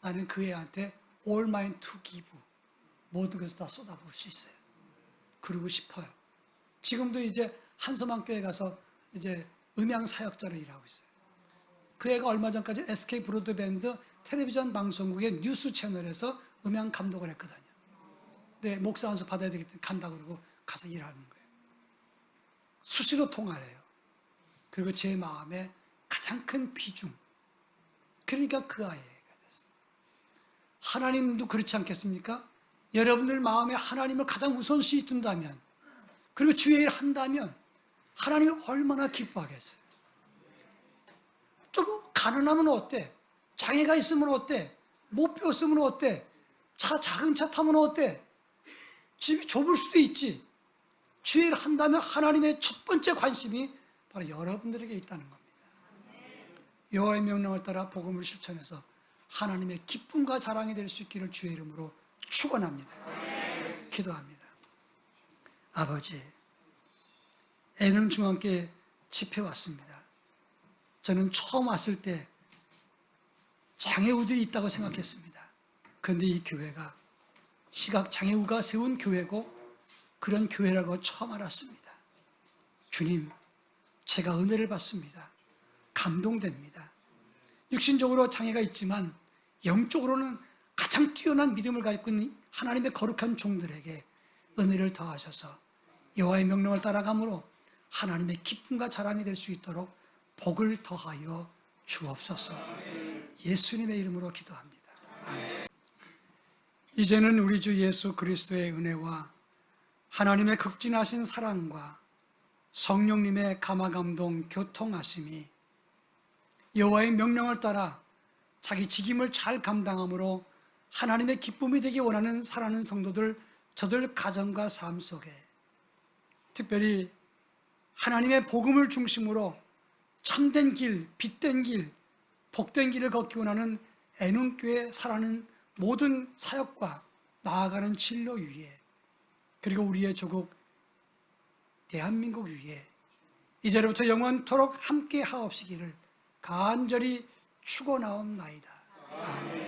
나는 그 애한테 all mine to give 모든 것을 다 쏟아부을 수 있어요. 그러고 싶어요. 지금도 이제 한소망교회 가서 이제 음향 사역자로 일하고 있어요. 그 애가 얼마 전까지 SK 브로드밴드 텔레비전 방송국의 뉴스 채널에서 음향 감독을 했거든요. 네, 목사 안수 받아야 되기 때문에 간다 그러고 가서 일하는 거예요. 수시로 통화를 해요. 그리고 제 마음에 가장 큰 비중. 그러니까 그 아이가 됐어요. 하나님도 그렇지 않겠습니까? 여러분들 마음에 하나님을 가장 우선시 둔다면 그리고 주의 일 한다면 하나님이 얼마나 기뻐하겠어요. 좀 가난하면 어때? 장애가 있으면 어때? 못 배웠으면 어때? 작은 차 타면 어때? 집이 좁을 수도 있지. 주의 일 한다면 하나님의 첫 번째 관심이 바로 여러분들에게 있다는 겁니다. 여호와의 명령을 따라 복음을 실천해서 하나님의 기쁨과 자랑이 될 수 있기를 주의 이름으로 축원합니다. 기도합니다. 아버지, 애능중앙교회 집회 왔습니다. 저는 처음 왔을 때 장애우들이 있다고 생각했습니다. 그런데 이 교회가 시각장애우가 세운 교회고 그런 교회라고 처음 알았습니다. 주님, 제가 은혜를 받습니다. 감동됩니다. 육신적으로 장애가 있지만 영적으로는 가장 뛰어난 믿음을 가지고 있는 하나님의 거룩한 종들에게 은혜를 더하셔서 여호와의 명령을 따라감으로 하나님의 기쁨과 자랑이 될 수 있도록 복을 더하여 주옵소서. 예수님의 이름으로 기도합니다. 아멘. 이제는 우리 주 예수 그리스도의 은혜와 하나님의 극진하신 사랑과 성령님의 감화감동 교통하심이 여호와의 명령을 따라 자기 직임을 잘 감당함으로 하나님의 기쁨이 되기 원하는 사랑하는 성도들, 저들 가정과 삶 속에 특별히 하나님의 복음을 중심으로 참된 길, 빛된 길, 복된 길을 걷기 원하는 애눔교회 살아가는 모든 사역과 나아가는 진로 위에, 그리고 우리의 조국 대한민국 위에 이제로부터 영원토록 함께 하옵시기를 간절히 축원하옵나이다. 아멘.